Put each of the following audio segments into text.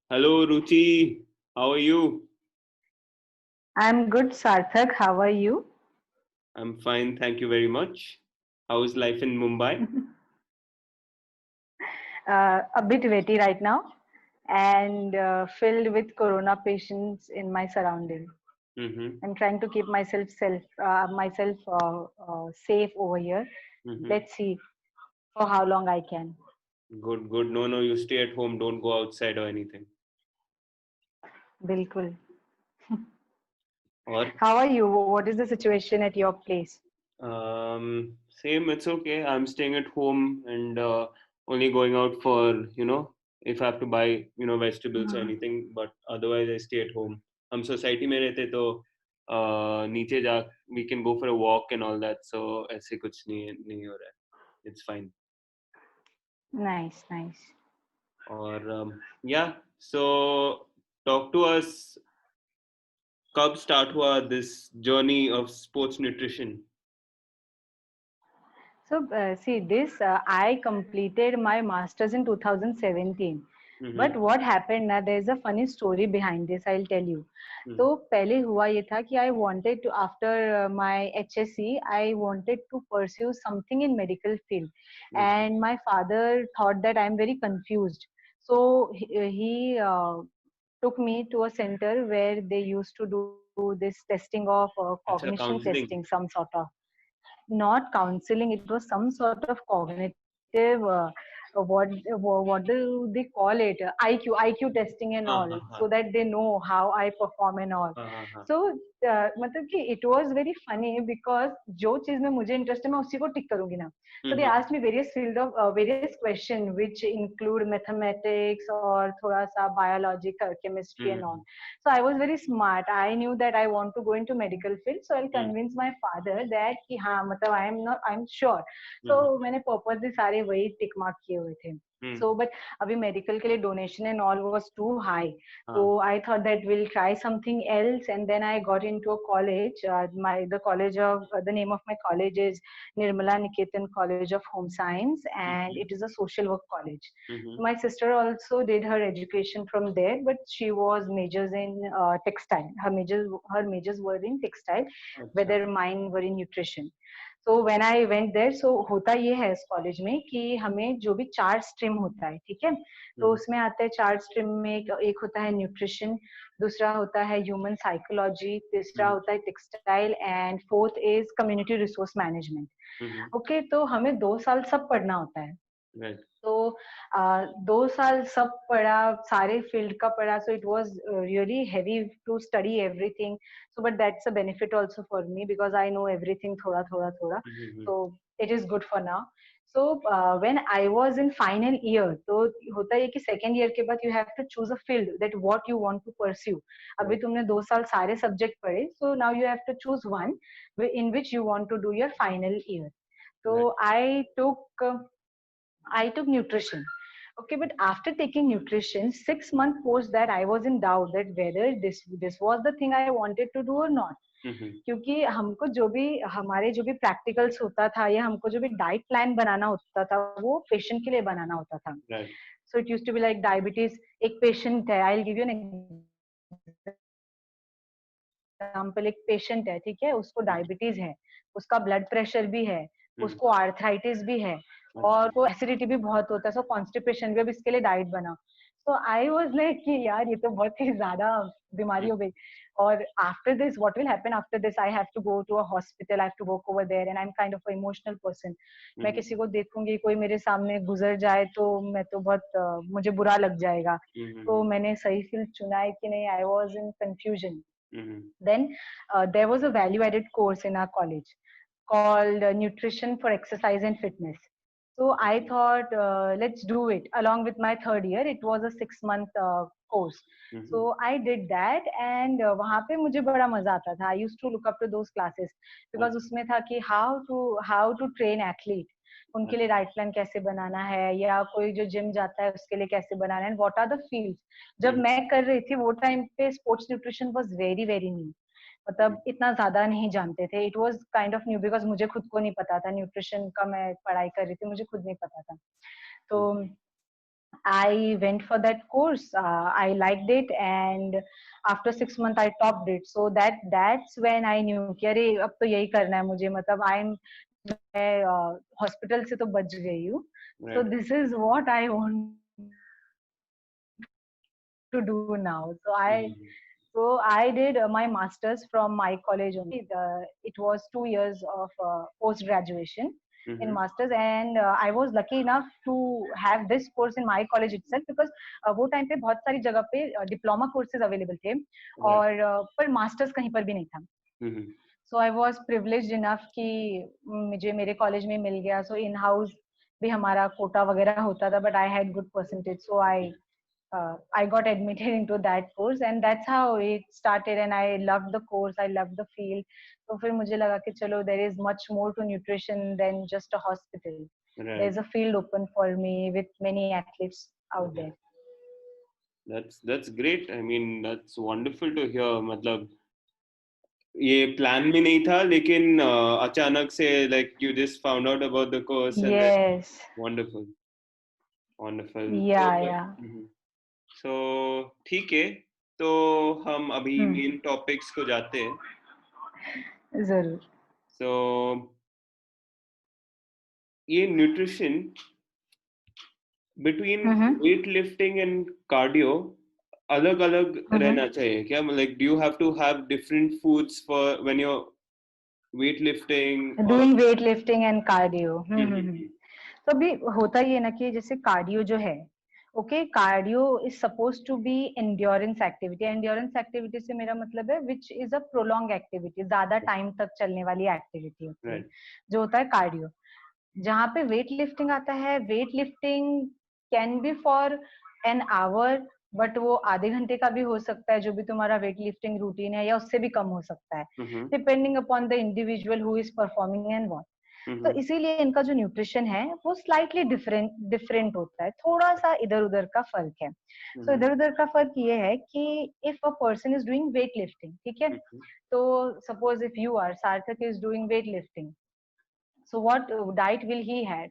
Hello, Ruchi. How are you? I'm good, Sarthak. How are you? I'm fine, thank you very much. How is life in Mumbai? A bit wetty right now and filled with corona patients in my surrounding. Mm-hmm. I'm trying to keep myself safe over here. Mm-hmm. Let's see for how long I can. Good, good. No, no, you stay at home. Don't go outside or anything. Bilkul. Or How are you? What is the situation at your place? same. It's okay. I'm staying at home and only going out for if I have to buy vegetables or Hmm. anything. But otherwise, I stay at home. हम society में रहते तो नीचे जा we can go for a walk and all that. So ऐसे कुछ नहीं हो रहा है. It's fine. Nice, nice. Or yeah, so talk to us. कब start हुआ this journey of sports nutrition? So, see, this I completed my master's in 2017. But Mm-hmm. what happened now, there's a funny story behind this, I'll tell you. Mm-hmm. तो पहले हुआ ये था कि I wanted to, after my HSC, I wanted to pursue something in medical field. Okay. And my father thought that I'm very confused. So he took me to a center where they used to do this testing of अच्छा cognition testing, counselling. some sort of not counseling. It was some sort of cognitive what do they call it, IQ testing and हाँ all, हाँ so हाँ that they know how I perform and all. हाँ हाँ हाँ. So मतलब कि it was very funny because जो चीज में मुझे इंटरेस्ट है मैं उसी को टिक करूंगी ना. So they Mm-hmm. asked me various question which include mathematics और थोड़ा सा biology chemistry and all. Mm-hmm. So I was very smart. I knew that I want to go into medical field. So I'll Mm-hmm. convince my father that कि हाँ मतलब I'm sure. So Mm-hmm. मैंने purposely सारे वही tick mark किए हुए थे. So but अभी medical के लिए donation and all was too high. So हाँ. I thought that we'll try something else, and then I got into a college. The name of my college is Nirmala Niketan College of Home Science, and Mm-hmm. it is a social work college. Mm-hmm. My sister also did her education from there, but she was majors in textile. Her majors were in textile, अच्छा. whether mine were in nutrition. So when I went there, so होता ये है इस college में कि हमें जो भी 4 स्ट्रीम होता है, ठीक है, तो Mm-hmm. उसमें आता है 4 स्ट्रीम में एक होता है न्यूट्रिशन, दूसरा होता है ह्यूमन साइकोलॉजी, तीसरा Mm-hmm. होता है textile and fourth is community resource management. Mm-hmm. Okay, तो हमें 2 साल सब पढ़ना होता है. Right. तो 2 साल सब पढ़ा, सारे फील्ड का पढ़ा. So it was really heavy to study everything. So but that's a benefit also for me because I know everything थोड़ा थोड़ा थोड़ा. Mm-hmm. So it is good for now. So when I was in final year, तो होता है कि second year के बाद you have to choose a field that what you want to pursue. अभी Right. तुमने 2 साल सारे सब्जेक्ट पढ़े, so now you have to choose one in which you want to do your final year. So Right. I took nutrition. Okay, but after taking nutrition, 6 month post that I was in doubt that whether this was the thing I wanted to do or not. Mm-hmm. क्योंकि हमको जो भी हमारे जो भी practicals होता था या हमको जो भी डाइट प्लान बनाना होता था वो पेशेंट के लिए बनाना होता था. Right. So it use to be like diabetes. एक पेशेंट है, I will give you an example. एक पेशेंट है, ठीक है, उसको डायबिटीज है, उसका ब्लड प्रेशर भी है, Mm-hmm. उसको आर्थराइटिस भी है, अच्छा. और वो एसिडिटी भी बहुत होता है, सो कॉन्स्टिपेशन भी. अब इसके लिए डाइट बना. सो आई वाज लाइक कि यार ये तो बहुत ही ज्यादा बीमारी हो गई. और after this what will happen after this, I have to go to a hospital, I have to work over there, and I am kind of emotional person. मैं Mm-hmm. किसी को देखूंगी, कोई मेरे सामने गुजर जाए तो मैं तो बहुत मुझे बुरा लग जाएगा. तो Mm-hmm. मैंने सही फील्ड चुना है कि नहीं, आई was in confusion. Mm-hmm. Then there was a value added course in our college called Nutrition for Exercise and Fitness. So I Okay. thought, let's do it along with my third year. It was a 6 month course. Mm-hmm. So I did that, and वहाँ पे मुझे बड़ा मजा आता था. I used to look up to those classes because अच्छा. उसमें था कि how to train athlete. उनके लिए अच्छा. डाइट प्लान कैसे बनाना है, या कोई जो जिम जाता है उसके लिए कैसे बनाना है, and what are the fields. जब Mm-hmm. मैं कर रही थी वो टाइम पे sports nutrition was very very new. मतलब इतना ज्यादा नहीं जानते थे. It was kind of new because मुझे खुद को नहीं पता था न्यूट्रिशन का. मैं पढ़ाई कर रही थी, मुझे खुद नहीं पता था. तो I went for that course. I liked it, and after 6 months I topped it. So that's when I knew कि अरे अब तो यही करना है मुझे. मतलब मैं हॉस्पिटल से तो बच गई हूँ. So Right. this is what I want to do now. Mm-hmm. So I did my masters from my college only. It was 2 years of post graduation in Mm-hmm. masters, and I was lucky enough to have this course in my college itself because वो time पे बहुत सारी जगह पे diploma courses available थे Right. और पर masters कहीं पर भी नहीं था. Mm-hmm. So I was privileged enough कि मुझे मेरे कॉलेज में मिल गया. So in house भी हमारा कोटा वगैरह होता था, but I had good percentage, so I got admitted into that course, and that's how it started. And I loved the course, I loved the field. तो फिर मुझे लगा कि चलो, there is much more to nutrition than just a hospital. Right. There's a field open for me with many athletes out there. That's great. I mean, that's wonderful to hear. मतलब ये plan में नहीं था, लेकिन अचानक से like you just found out about the course and then Yes. wonderful, wonderful. So, Yeah, yeah. so ठीक है. तो हम अभी मेन टॉपिक्स को जाते हैं. जरूर. So ये nutrition between weightlifting and cardio अलग अलग रहना चाहिए क्या? like do you have to have different foods for when you're weightlifting or Doing weightlifting and cardio. हम्म तो अभी होता ही है ना कि जैसे कार्डियो जो है, okay, cardio is suppose to be endurance activity. Endurance activity से मेरा मतलब है which is a prolong activity, ज्यादा टाइम तक चलने वाली एक्टिविटी होती है right जो होता है कार्डियो. जहाँ पे वेट लिफ्टिंग आता है, weight lifting can be for an hour, but वो आधे घंटे का भी हो सकता है जो भी तुम्हारा वेट लिफ्टिंग रूटीन है, या उससे भी कम हो सकता है, depending upon the individual who is performing and what. तो इसीलिए इनका जो न्यूट्रिशन है वो स्लाइटली डिफरेंट होता है, थोड़ा सा इधर उधर का फर्क है. सो इधर उधर का फर्क ये है कि if a person is doing weight lifting, ठीक है, तो सपोज इफ यू आर सार्थक is doing wait lifting, so what diet will he have?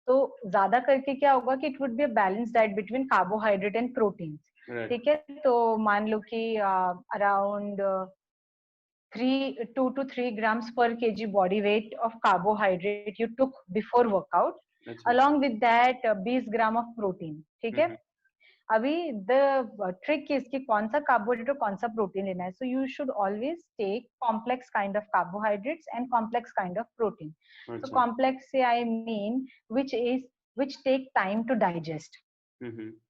तो ज्यादा करके क्या होगा कि it would be a balance diet between carbohydrate and protein. right ठीक है, तो मान लो कि around 2 to 3 grams per kg body weight of carbohydrate you took before workout, अच्छा along with that 20 gram of protein. ठीक है, अभी द ट्रिक इज कि कौन सा कार्बोहाइड्रेट और कौन सा प्रोटीन लेना है. So you should always take complex kind of carbohydrates and complex kind of protein. So अच्छा कॉम्प्लेक्स से I mean which take time to digest.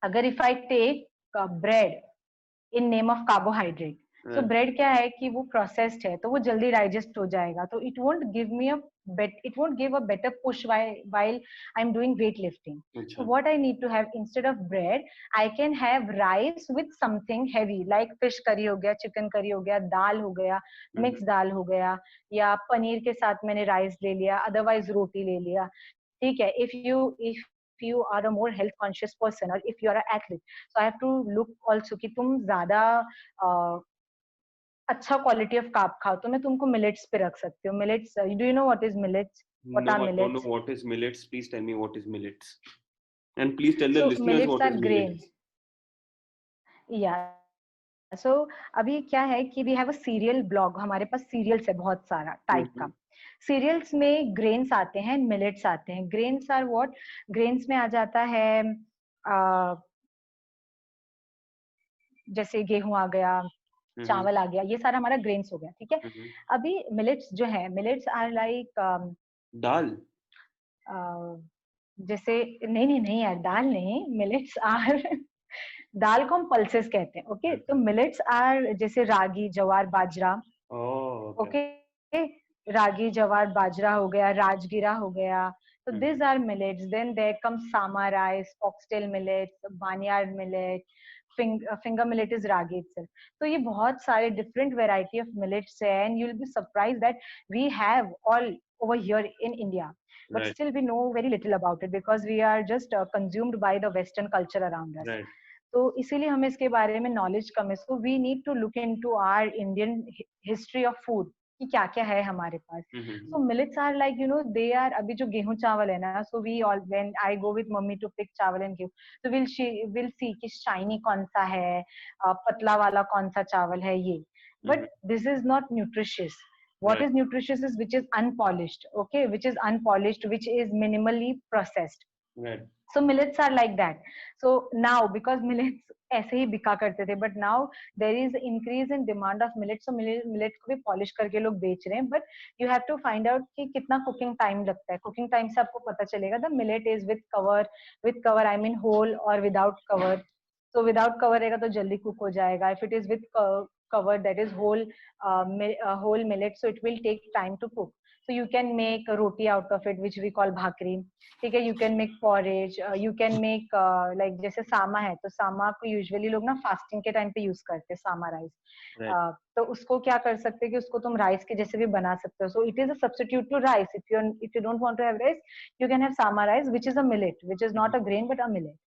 अगर if I take bread in name of carbohydrate, तो bread क्या है कि वो processed है, तो वो जल्दी डाइजेस्ट हो जाएगा, तो it won't give a better push while I am doing weightlifting. So what I need to have instead of bread, I can have rice with something heavy like fish curry हो गया, chicken curry हो गया, दाल हो गया, mix दाल हो गया, या पनीर के साथ मैंने राइस ले लिया, अदरवाइज रोटी ले लिया. ठीक है, if you are a more health conscious person or if you are an athlete, so I have to look also कि तुम ज्यादा अच्छा क्वालिटी ऑफ कार्ब खाओ, तो मैं तुमको मिलेट्स पे रख सकती हूँ. Millets, do you know what is millets? What no are I don't know millets? what is millets. Please tell me what is millets, and please tell the So listeners millets what are is grain. millets. Yeah. So अभी क्या है कि we have a serial blog, हमारे पास serials है बहुत सारा type का. सीरियल्स में ग्रेन्स आते हैं, मिलेट्स आते हैं. Grains are what? ग्रेन्स में आ जाता है जैसे गेहूं आ गया, चावल आ गया, ये सारा हमारा ग्रेन्स हो गया. ठीक है, अभी मिलेट्स जो है, मिलेट्स आर लाइक दाल. जैसे नहीं नहीं नहीं यार, दाल नहीं, मिलेट्स आर दाल को हम पल्सेस कहते हैं. ओके, तो मिलेट्स आर जैसे रागी, जवार, बाजरा. ओके, रागी, जवार, बाजरा हो गया, राजगिरा हो गया, तो this are millets. Then there comes sama rice, foxtail millets, barnyard millet, finger millet is ragi itself. तो ये बहुत सारे डिफरेंट वेराइटी ऑफ मिलेट्स है, and you will be surprised that we have all over here in India, but still we know very little about it because we are just consumed by the Western culture around us. तो इसीलिए हमें इसके बारे में knowledge कम है. So we need to look into our Indian history of food, कि क्या क्या है हमारे पास. Mm-hmm. So millets are like, they are, अभी जो गेहूं चावल है ना, so we all, when I go with mummy to pick चावल and गेहूं, so we'll see कि shiny कौन सा है, पतला वाला कौन सा चावल है ये. But this is not nutritious. What Right. is nutritious is which is unpolished, okay, which is unpolished, which is minimally processed. Right. So millets are like that. So now, because millets ऐसे ही बिका करते थे, but now there is increase in demand of millets, so millet को भी polish करके लोग बेच रहे हैं. But you have to find out कि कितना cooking time लगता है. Cooking time से आपको पता चलेगा. The millet is with cover I mean whole or without cover. So without cover रहेगा तो जल्दी cook हो जाएगा. If it is with cover, that is whole millet, so it will take time to cook. So you can make a roti out of it, which we call bhakri. ठीक है, you can make porridge, you can make like जैसे सामा है, तो सामा को usually लोग ना fasting के time पे use करते हैं, सामा rice. Right. तो उसको क्या कर सकते हैं कि उसको तुम rice के जैसे भी बना सकते हो. So it is a substitute to rice. If you don't want to have rice, you can have sama rice, which is a millet, which is not a grain but a millet.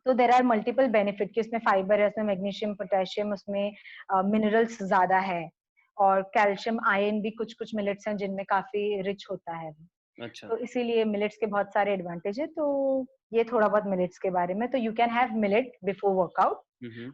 तो there are multiple benefit कि उसमें fibre है, उसमें magnesium, potassium, उसमें minerals ज्यादा है, और calcium, iron भी कुछ कुछ मिलेट्स हैं जिनमें काफी रिच होता है. अच्छा. तो इसीलिए मिलेट्स के बहुत सारे एडवांटेज है. तो ये थोड़ा बहुत मिलेट्स के बारे में. तो you can have millet before workout.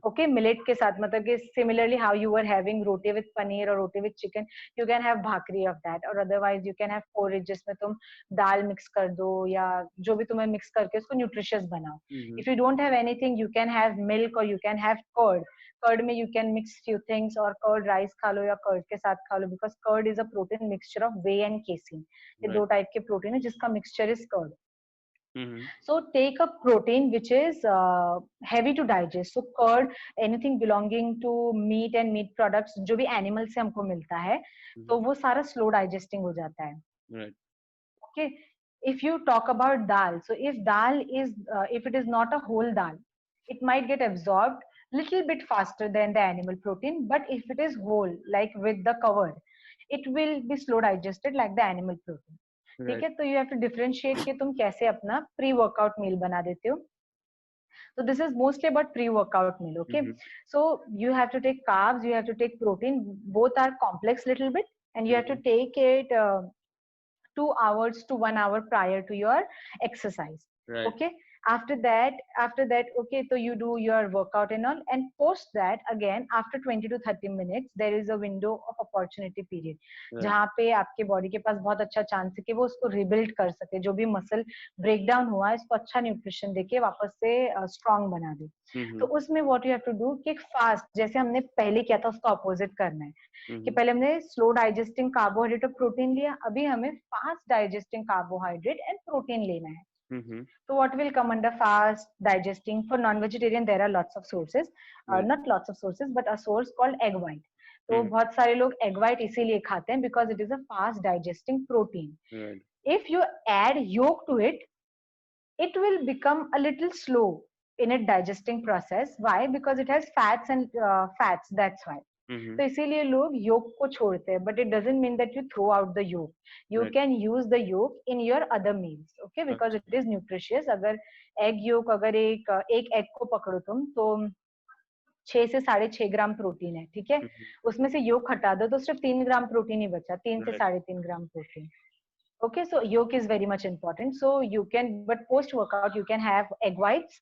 Okay, millet के साथ मतलब कि similarly how you are having roti with paneer और roti with chicken, you can have bhakri of that. और otherwise you can have porridge, जिसमें तुम दाल मिक्स कर दो या जो भी तुम्हें मिक्स करके उसको न्यूट्रिशियस बनाओ. If you don't have anything, you can have milk और you can have curd. Curd में you can mix few things, और कर्ड राइस खा लो या कर्ड के साथ खा लो, because curd is a protein mixture of whey and casein. ये दो टाइप के प्रोटीन है जिसका mixture is curd. So take a protein which is heavy to digest. So curd, anything belonging to meat and meat products, जो भी animal से हमको मिलता है, तो वो सारा slow digesting हो जाता है. Right. Okay. If you talk about dal, so if it is not a whole dal, it might get absorbed little bit faster than the animal protein. But if it is whole, like with the cover, it will be slow digested like the animal protein. ठीक है. तो you have to differentiate कि तुम कैसे अपना pre workout meal बना देते हो. So this is mostly about pre-workout meal, okay? So you have to take carbs, you have to take protein. Both are complex little bit, and you have to take it 2 hours to 1 hour prior to your exercise. Right. Okay. After that, okay, so you do your workout and all, and post that again after 20 to 30 minutes, there is a window of opportunity period. Right. जहाँ पे आपके body के पास बहुत अच्छा chance है कि वो उसको रिबिल्ड कर सके, जो भी मसल ब्रेकडाउन हुआ है इसको अच्छा न्यूट्रिशन देके वापस से स्ट्रांग बना दे. तो उसमें what you have to do कि फास्ट, जैसे हमने पहले किया था उसको अपोजिट करना है. कि पहले हमने स्लो डाइजेस्टिंग कार्बोहाइड्रेट और प्रोटीन लिया, अभी हमें fast digesting carbohydrate and protein लेना है. So what will come under fast digesting? For non-vegetarian there are lots of sources, not lots of sources, but a source called egg white. तो बहुत सारे लोग egg white इसीलिए खाते हैं because it is a fast digesting protein. If you add yolk to it, it will become a little slow in its digesting process. Why? Because it has fats and fats, that's why. तो इसीलिए लोग yolk को छोड़ते हैं. But it doesn't mean that you throw out the yolk. You can use the yolk in your other meals, okay? Because it is nutritious. अगर egg yolk, अगर एक egg को पकड़ो तुम, तो 6 से 6.5 ग्राम प्रोटीन है, ठीक है? उसमें से yolk हटा दो तो सिर्फ 3 ग्राम प्रोटीन ही बचा, 3 से 3.5 gram protein. Okay, so yolk is very much important. So you can, but post workout you can have egg whites.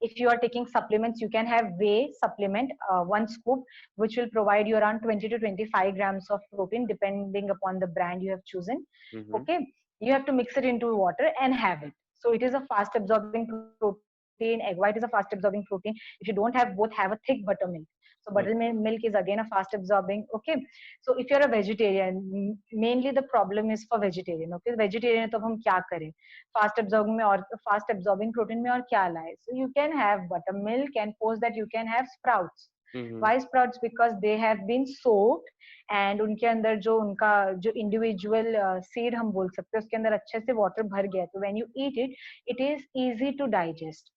If you are taking supplements, you can have whey supplement, 1 scoop, which will provide you around 20 to 25 grams of protein, depending upon the brand you have chosen. Okay, you have to mix it into water and have it. So it is a fast absorbing protein. Egg white is a fast absorbing protein. If you don't have both, have a thick buttermilk. So buttermilk is again a fast absorbing. Okay, so if you're a vegetarian, mainly the problem is for vegetarian. Okay, vegetarian तो हम क्या करें? Fast absorbing में और fast absorbing protein में और क्या लाए? So you can have buttermilk, and post that you can have sprouts. Why sprouts? Because they have been soaked, and उनके अंदर जो उनका जो individual seed हम बोल सकते हैं उसके अंदर अच्छे से water भर गया. तो when you eat it, it is easy to digest.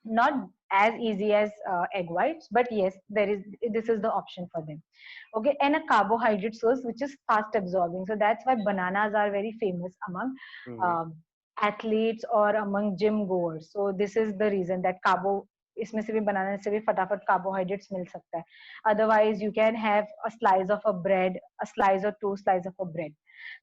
Not as easy as egg whites, but yes, this is the option for them. Okay, and a carbohydrate source which is fast absorbing. So that's why bananas are very famous among athletes or among gym goers. So this is the reason that इसमें से भी बनाने से भी फटाफट carbohydrates मिल सकता है. Otherwise you can have a slice of a bread, a slice और 2 slice of a bread.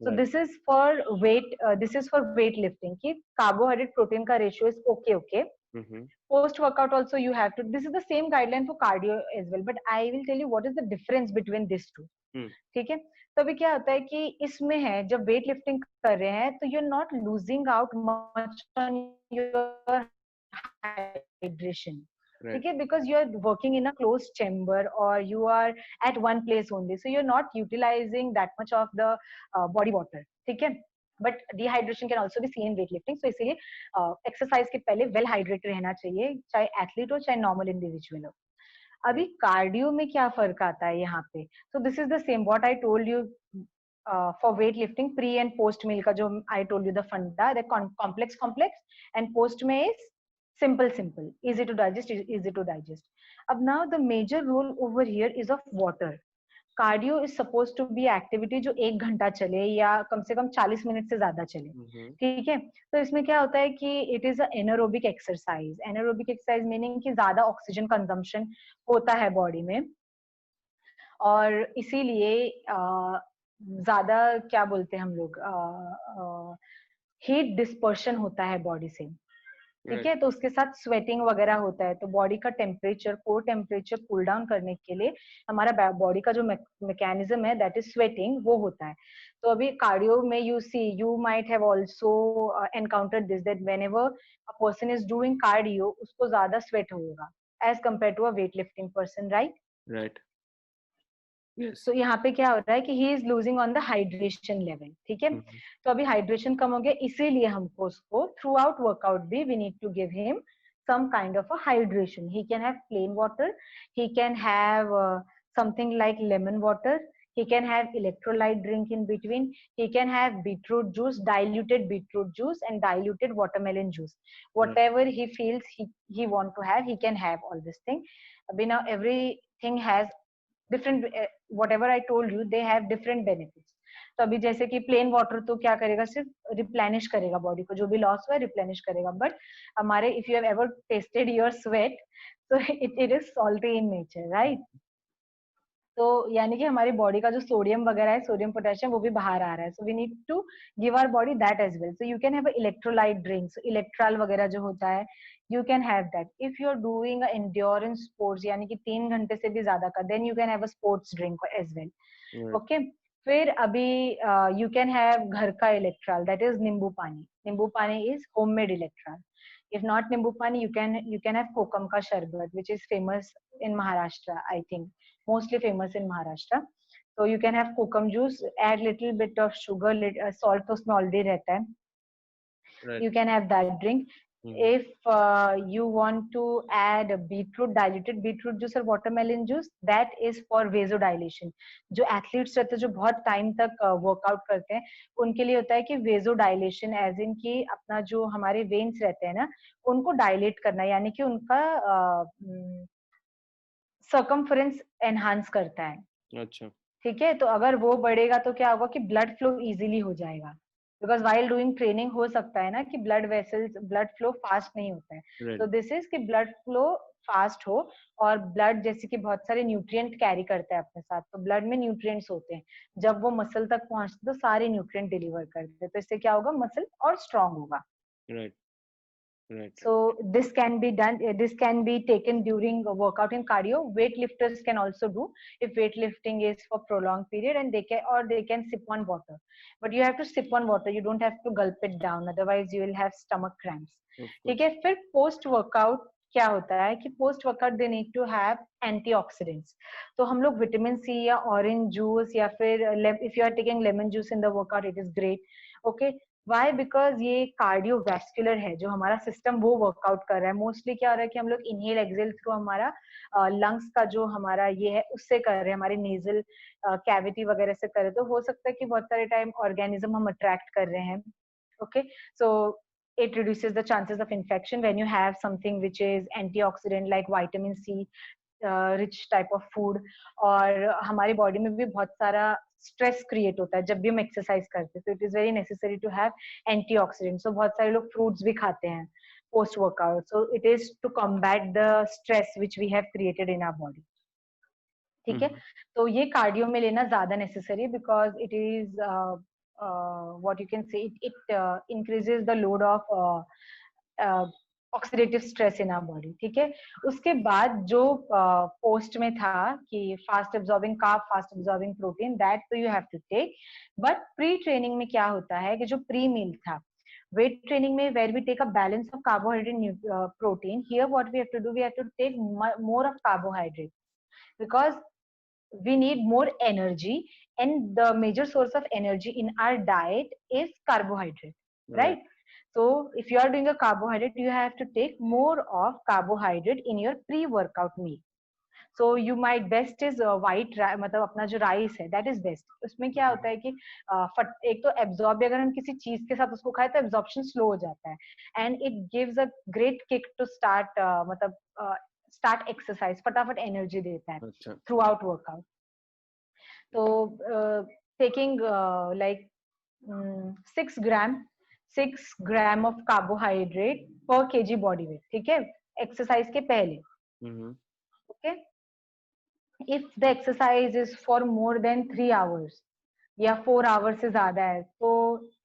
So Right. this is for weight lifting ki carbohydrate protein ka ratio is okay. Mm-hmm. Post workout also you have to, this is the same guideline for cardio as well, but I will tell you what is the difference between these two. ठीक है. तो अभी क्या होता है कि इसमें है जब वेट लिफ्टिंग कर रहे हैं तो you are not losing out much on your hydration. ठीक है, because you are working in a close chamber और you are at one place only, so you are not utilising that much of the body water. ठीक है, but dehydration can also be seen in weight lifting. So इसीलिए exercise के पहले well hydrated रहना चाहिए, चाहे athlete हो चाहे नॉर्मल इंडिविजुअल हो. अभी कार्डियो में क्या फर्क आता है यहाँ पे? So this is the same what I told you for weight lifting, pre and post meal का जो I told you the funda, the complex and post में is simple, easy to digest. Ab now the major role over here is of water. Cardio is suppose to be activity जो 1 घंटा चले या कम से कम 40 minute से ज्यादा चले. ठीक है, तो इसमें क्या होता है कि it is anaerobic exercise. Anaerobic exercise meaning कि ज्यादा ऑक्सीजन कंजम्पशन होता है बॉडी में और इसीलिए ज्यादा क्या बोलते हैं हम लोग, हीट डिस्पर्शन होता है बॉडी से. ठीक है, तो उसके साथ स्वेटिंग वगैरह होता है, तो बॉडी का temperature, core temperature cool down करने के लिए हमारा बॉडी का जो मैकेनिज्म है दैट इज स्वेटिंग, वो होता है. तो अभी कार्डियो में you might have also encountered this that whenever a person is doing cardio उसको ज्यादा स्वेट होगा as compare to a weight lifting person, right. Yes. तो यहाँ पे क्या हो रहा है कि he is losing on the hydration level. ठीक है, तो अभी हाइड्रेशन कम हो गया, इसीलिए हमको उसको थ्रू आउट वर्कआउट भी we need to give him some kind of a hydration. He can have plain water, he can have something like lemon water, he can have electrolyte drink in between, he can have beetroot juice, diluted beetroot juice and diluted watermelon juice, whatever he feels he want to have, he can have all this thing. Now everything has different, whatever I told you, they have different benefits. तो अभी जैसे कि plain water तो क्या करेगा, सिर्फ replenish करेगा body को, जो भी लॉस हुआ है रिप्लेनिश करेगा. बट हमारे if you have ever tasted your sweat, तो it is salty in nature, right. तो यानी कि हमारी बॉडी का जो सोडियम वगैरह है, सोडियम पोटेशियम, वो भी बाहर आ रहा है. So we need to give our body that as well. So you can have electrolyte drinks, Electral वगैरह जो होता है, you can have that. If you are doing a endurance sports यानी कि 3 घंटे से भी ज्यादा का, then you can have a sports drink as well. Okay. फिर अभी you can have घर का इलेक्ट्रॉल, that is नींबू पानी. नींबू पानी is homemade electral. If not नींबू पानी, you can have कोकम का शरबत, which is famous in Maharashtra, I think mostly famous in Maharashtra. So you can have kokum juice, add little bit of sugar, salt तो उसमें already रहता है. You can have that drink. If you want to add beetroot, diluted beetroot juice or watermelon juice, that is for vasodilation. जो athletes रहते हैं, जो बहुत time तक workout करते हैं, उनके लिए होता है कि vasodilation, as in कि अपना जो हमारे veins रहते हैं ना, उनको dilate करना, यानी कि उनका circumference enhance करता है. अच्छा. ठीक है, तो अगर वो बढ़ेगा तो क्या होगा कि blood flow easily हो जाएगा. बिकॉज वाइल डूइंग ट्रेनिंग हो सकता है ना कि blood vessels, blood flow fast नहीं होता है. तो दिस इज कि ब्लड फ्लो फास्ट हो, और ब्लड जैसे कि बहुत सारे न्यूट्रिएंट कैरी करता है अपने साथ, तो ब्लड में न्यूट्रिएंट्स होते हैं, जब वो मसल तक पहुंचते तो सारे न्यूट्रिएंट डिलीवर करते हैं, तो इससे क्या होगा, मसल और स्ट्रांग होगा. So this can be done, this can be taken during a workout in cardio. Weightlifters can also do if weightlifting is for prolonged period, and they can sip on water, but you have to sip on water, you don't have to gulp it down, otherwise you will have stomach cramps. ठीक है. फिर post workout क्या होता है कि post workout they need to have antioxidants. तो हम लोग विटामिन सी या ऑरेंज जूस या फिर if you are taking lemon juice in the workout, it is great. Okay. Why? Because ये कार्डियोवैस्कुलर है, जो हमारा सिस्टम वो वर्कआउट कर रहा है. मोस्टली क्या हो रहा है कि हम लोग इनहेल एक्सेल थ्रू हमारा लंग्स का जो हमारा ये है उससे कर रहे हैं, हमारे नेजल कैविटी वगैरह से कर रहे हैं. तो हो सकता है कि बहुत सारे टाइम ऑर्गेनिज्म हम अट्रैक्ट कर रहे हैं. Okay, so it reduces the chances of infection when you have something which is antioxidant like vitamin C rich type of food. और हमारी बॉडी में भी बहुत सारा स्ट्रेस क्रिएट होता है जब भी हम एक्सरसाइज करते हैं, तो it is very necessary to have antioxidant. So बहुत सारे लोग फ्रूट्स भी खाते हैं, post workout. So it is to combat the stress which we have created in our body. ठीक है, तो ये कार्डियो में लेना ज्यादा necessary because it is what you can say it increases the load of oxidative stress in our body. ठीक है, उसके बाद जो पोस्ट में था कि fast absorbing carb, fast absorbing protein, that तो you have to take. But pre training में क्या होता है कि जो प्री मील था, weight training में where we take a balance of carbohydrate and protein, here what we have to do, we have to take more of carbohydrate because we need more energy, and the major source of energy in our diet is carbohydrate, right? So if you are doing a carbohydrate, you have to take more of carbohydrate in your pre-workout meal. So you might best is white मतलब अपना जो rice है that is best. उसमें क्या होता है कि एक तो एब्जॉर्ब, अगर हम किसी चीज के साथ उसको खाए तो एब्जॉर्प्शन स्लो हो जाता है, and it gives a great kick to start मतलब स्टार्ट एक्सरसाइज, फटाफट एनर्जी देता है थ्रू आउट वर्कआउट. तो taking like 6 gram of carbohydrate per kg body weight. ठीक है, एक्सरसाइज के पहले. Okay, if the exercise is for more than 3 hours या 4 hours से ज्यादा है तो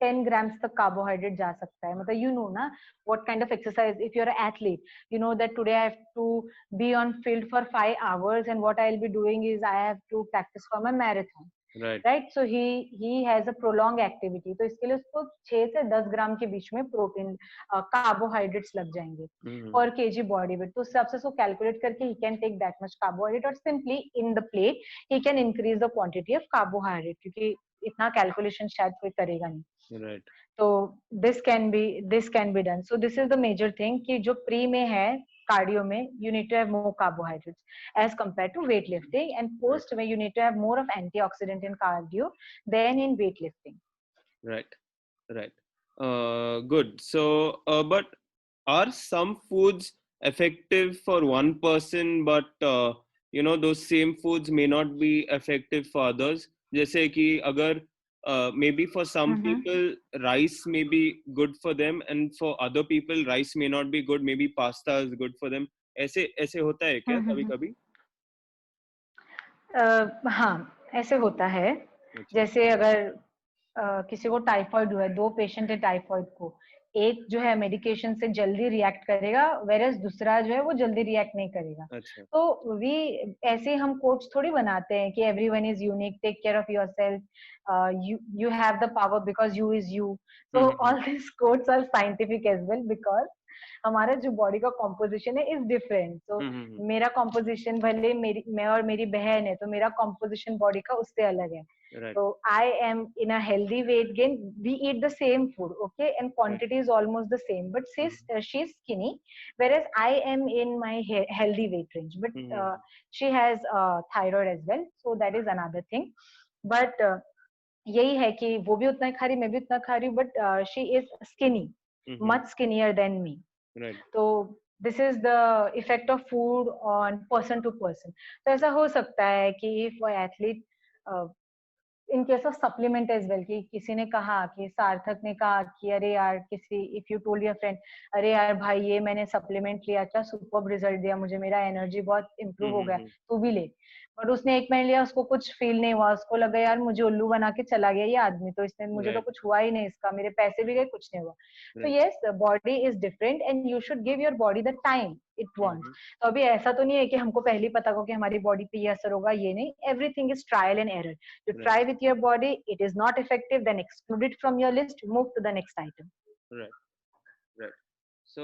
10 grams तक carbohydrate जा सकता है. मतलब you know ना what kind of exercise, if you're an athlete, you know that today I have to be on field for 5 hours and what I'll be doing is I have to practice for my marathon. Right? So he has a prolonged activity. तो इसके लिए उसको 6 से 10 ग्राम के बीच में protein carbohydrates लग जाएंगे पर केजी बॉडी वेट. तो उससे आपसे उसको कैलकुलेट करके he can take that much carbohydrate, और simply in the plate he can increase the quantity of carbohydrate, क्योंकि इतना कैलकुलेशन शायद कोई करेगा नहीं. Right. तो this can be done. So this is the major thing कि जो प्री में है cardio में, you need to have more carbohydrates as compared to weightlifting, and post में you need to have more of antioxidant in cardio than in weightlifting. Right. Good. So but are some foods effective for one person but you know those same foods may not be effective for others? जैसे कि अगर maybe for some people rice may be good for them and for other people rice may not be good, maybe pasta is good for them. ऐसे होता है क्या कभी-कभी? हाँ, ऐसे होता है. जैसे अगर किसी को टाइफाइड हुआ है, 2 पेशेंट है टाइफाइड को, एक जो है मेडिकेशन से जल्दी रिएक्ट करेगा वेरस दूसरा जो है वो जल्दी रिएक्ट नहीं करेगा. तो वी ऐसे हम कोट्स थोड़ी बनाते हैं कि everyone is unique, take care of yourself, you have the power because you is you. So all these quotes are scientific as well because हमारा जो बॉडी का कॉम्पोजिशन है इज डिफरेंट. तो मेरा कॉम्पोजिशन भले मैं और मेरी बहन है तो मेरा कॉम्पोजिशन बॉडी का उससे अलग है. So I am in a healthy weight gain. We eat the same food, okay, and quantity is almost the same. But she's skinny, whereas I am in my healthy weight range. But she has thyroid as well, so that is another thing. But यही है कि वो भी उतना खा रही, मैं भी उतना खा रही हूँ, but she is skinny, much skinnier than me. तो this is the effect of food on person to person. तो ऐसा हो सकता है कि if an athlete in case of supplement as well, कि किसी ने कहा कि सार्थक ने कहा कि अरे यार किसी if you told your friend अरे यार भाई ये मैंने सप्लीमेंट लिया, क्या सुपर्ब रिजल्ट दिया मुझे, मेरा एनर्जी बहुत इम्प्रूव हो गया, तू भी ले. बट उसने 1 महीने लिया, उसको कुछ फील नहीं हुआ, उसको लगा यार मुझे उल्लू बना के चला गया ये आदमी, तो इसने मुझे तो कुछ हुआ ही नहीं, इसका मेरे पैसे भी गए, कुछ नहीं हुआ. तो yes, body is different and you should give your body the time it wants. तो अभी ऐसा तो नहीं है कि हमको पहले ही पता हो कि हमारी बॉडी पे ये असर होगा, ये नहीं. Everything is trial and error. You try with your body, it is not effective, then exclude it from your list, move to the next item. Right. So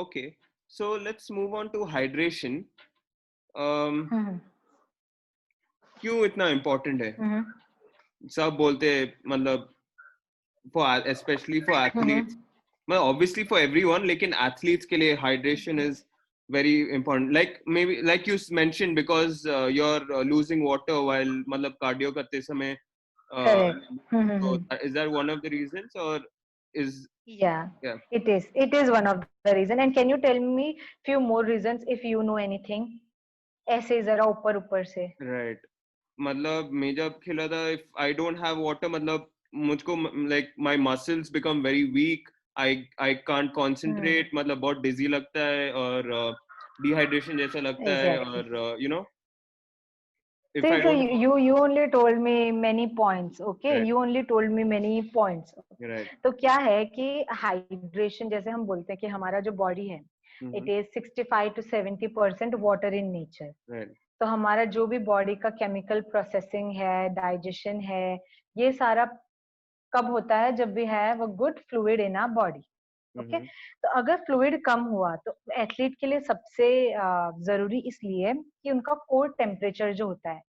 okay, so let's move on to hydration. क्यों इतना important है? सब बोलते हैं मतलब for especially for athletes, well obviously for everyone, लेकिन athletes के लिए hydration is very important. Like maybe like you mentioned because you're losing water while मतलब cardio करते समय. So is that one of the reasons or is? Yeah, it is one of the reason. And can you tell me few more reasons if you know anything? ऐसे जरा ऊपर से. Right. मतलब मैं जब खेला था, if I don't have water मतलब मुझको like my muscles become very weak I can't concentrate, मतलब बहुत dizzy लगता है और dehydration जैसा लगता है Exactly. और you know if See, I so don't you only told me many points, okay? right You only told me many points. right तो क्या है कि हाइड्रेशन जैसे हम बोलते हैं कि हमारा जो बॉडी है mm-hmm, it is 65 to 70% water in nature. right तो हमारा जो भी बॉडी का केमिकल प्रोसेसिंग है, डाइजेशन है, ये सारा कब होता है? जब भी है वो good fluid in our body. Okay, mm-hmm, तो अगर फ्लूइड कम हुआ तो एथलीट के लिए सबसे जरूरी इसलिए कि उनका कोर टेम्परेचर जो होता है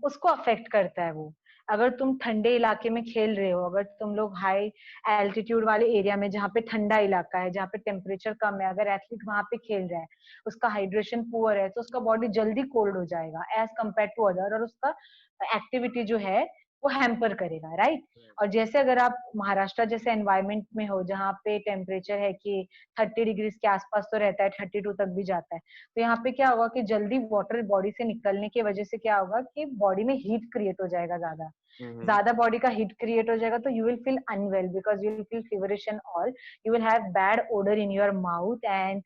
उसको अफेक्ट करता है वो. अगर तुम ठंडे इलाके में खेल रहे हो, अगर तुम लोग हाई एल्टीट्यूड वाले एरिया में जहाँ पे ठंडा इलाका है, जहाँ पे टेम्परेचर कम है, अगर एथलीट वहां पे खेल रहा है, उसका हाइड्रेशन पुअर है, तो उसका बॉडी जल्दी कोल्ड हो जाएगा एज कम्पेयर टू अदर, और उसका एक्टिविटी जो है वो हैम्पर करेगा, राइट? और जैसे अगर आप महाराष्ट्र जैसे एनवायरमेंट में हो जहाँ पे टेम्परेचर है कि 30 डिग्रीज के आसपास तो रहता है, 32 तक भी जाता है, तो यहाँ पे क्या होगा कि जल्दी वाटर बॉडी से निकलने की वजह से क्या होगा कि बॉडी में हीट क्रिएट हो जाएगा, ज्यादा mm-hmm, ज्यादा बॉडी का हीट क्रिएट हो जाएगा, तो you will feel unwell because you will feel feverish and all. You will have bad odour in your mouth and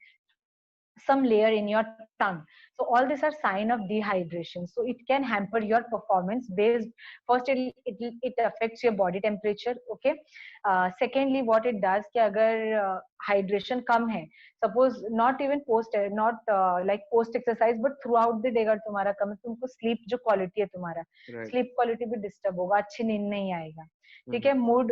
some layer in your tongue. So all these are sign of dehydration. So it can hamper your performance based. First, it affects your body temperature. Okay. Secondly, what it does कि अगर hydration कम है, suppose not even not like post exercise, but throughout the day अगर तुम्हारा कम है, तुमको sleep जो quality है तुम्हारा, right sleep quality भी disturb होगा, अच्छी नींद नहीं आएगा. ठीक mm-hmm, है, मूड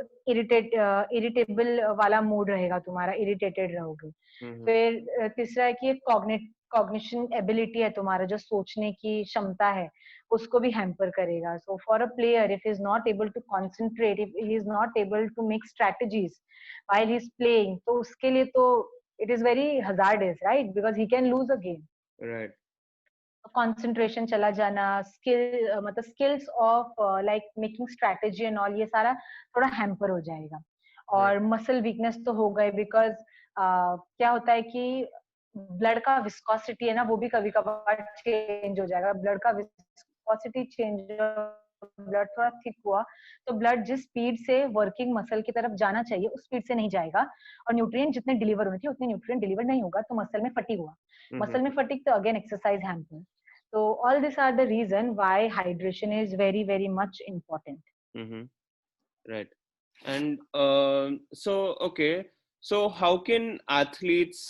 इरिटेबल वाला मूड रहेगा तुम्हारा, इरिटेटेड रहोगे. mm-hmm, फिर तीसरा है कि कॉग्निशन एबिलिटी है तुम्हारा, जो सोचने की क्षमता है, उसको भी हैम्पर करेगा. So for a player if is not able to concentrate, if he is not able to make strategies while he is playing, तो उसके लिए तो it is very hazardous, right? Because he can lose a game. right concentration चला जाना, skill मतलब skills of like making strategy and all, ये सारा थोड़ा हैम्पर हो जाएगा. right और मसल वीकनेस तो हो गए बिकॉज क्या होता है कि ब्लड का विस्कोसिटी है ना, वो भी कभी कभार चेंज हो जाएगा. ब्लड का विस्कोसिटी चेंज, ब्लड थोड़ा थिक हुआ तो ब्लड जिस स्पीड से वर्किंग मसल की तरफ जाना चाहिए उस स्पीड से नहीं जाएगा, और न्यूट्रिएंट जितने डिलीवर होने चाहिए उतने न्यूट्रिएंट डिलीवर नहीं होगा, तो मसल में फटीग हुआ. mm-hmm, मसल में फटीग तो again exercise hamper. So all these are the reason why hydration is very, very much important. mm-hmm, right and so okay so how can athletes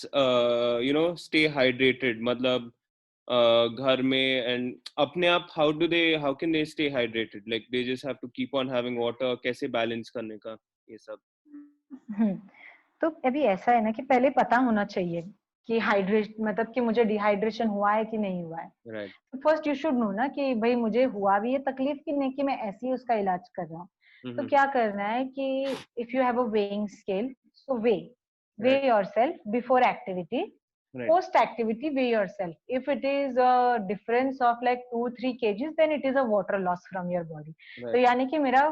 you know stay hydrated मतलब घर में and अपने आप how can they stay hydrated, like they just have to keep on having water, कैसे balance करने का ये सब हम्म, तो अभी ऐसा है ना कि पहले पता होना चाहिए कि हाइड्रेट मतलब कि मुझे डिहाइड्रेशन हुआ है कि नहीं हुआ है. right तो फर्स्ट यू शुड नो ना कि भाई मुझे हुआ भी है तकलीफ की नहीं, कि मैं ऐसे ही उसका इलाज कर रहा हूँ. तो mm-hmm, क्या करना है कि if you have a weighing scale, so way right yourself before activity, right post activity weigh yourself. If it is a difference of like 2-3 kgs, then it is a water loss from your body. तो right यानी कि मेरा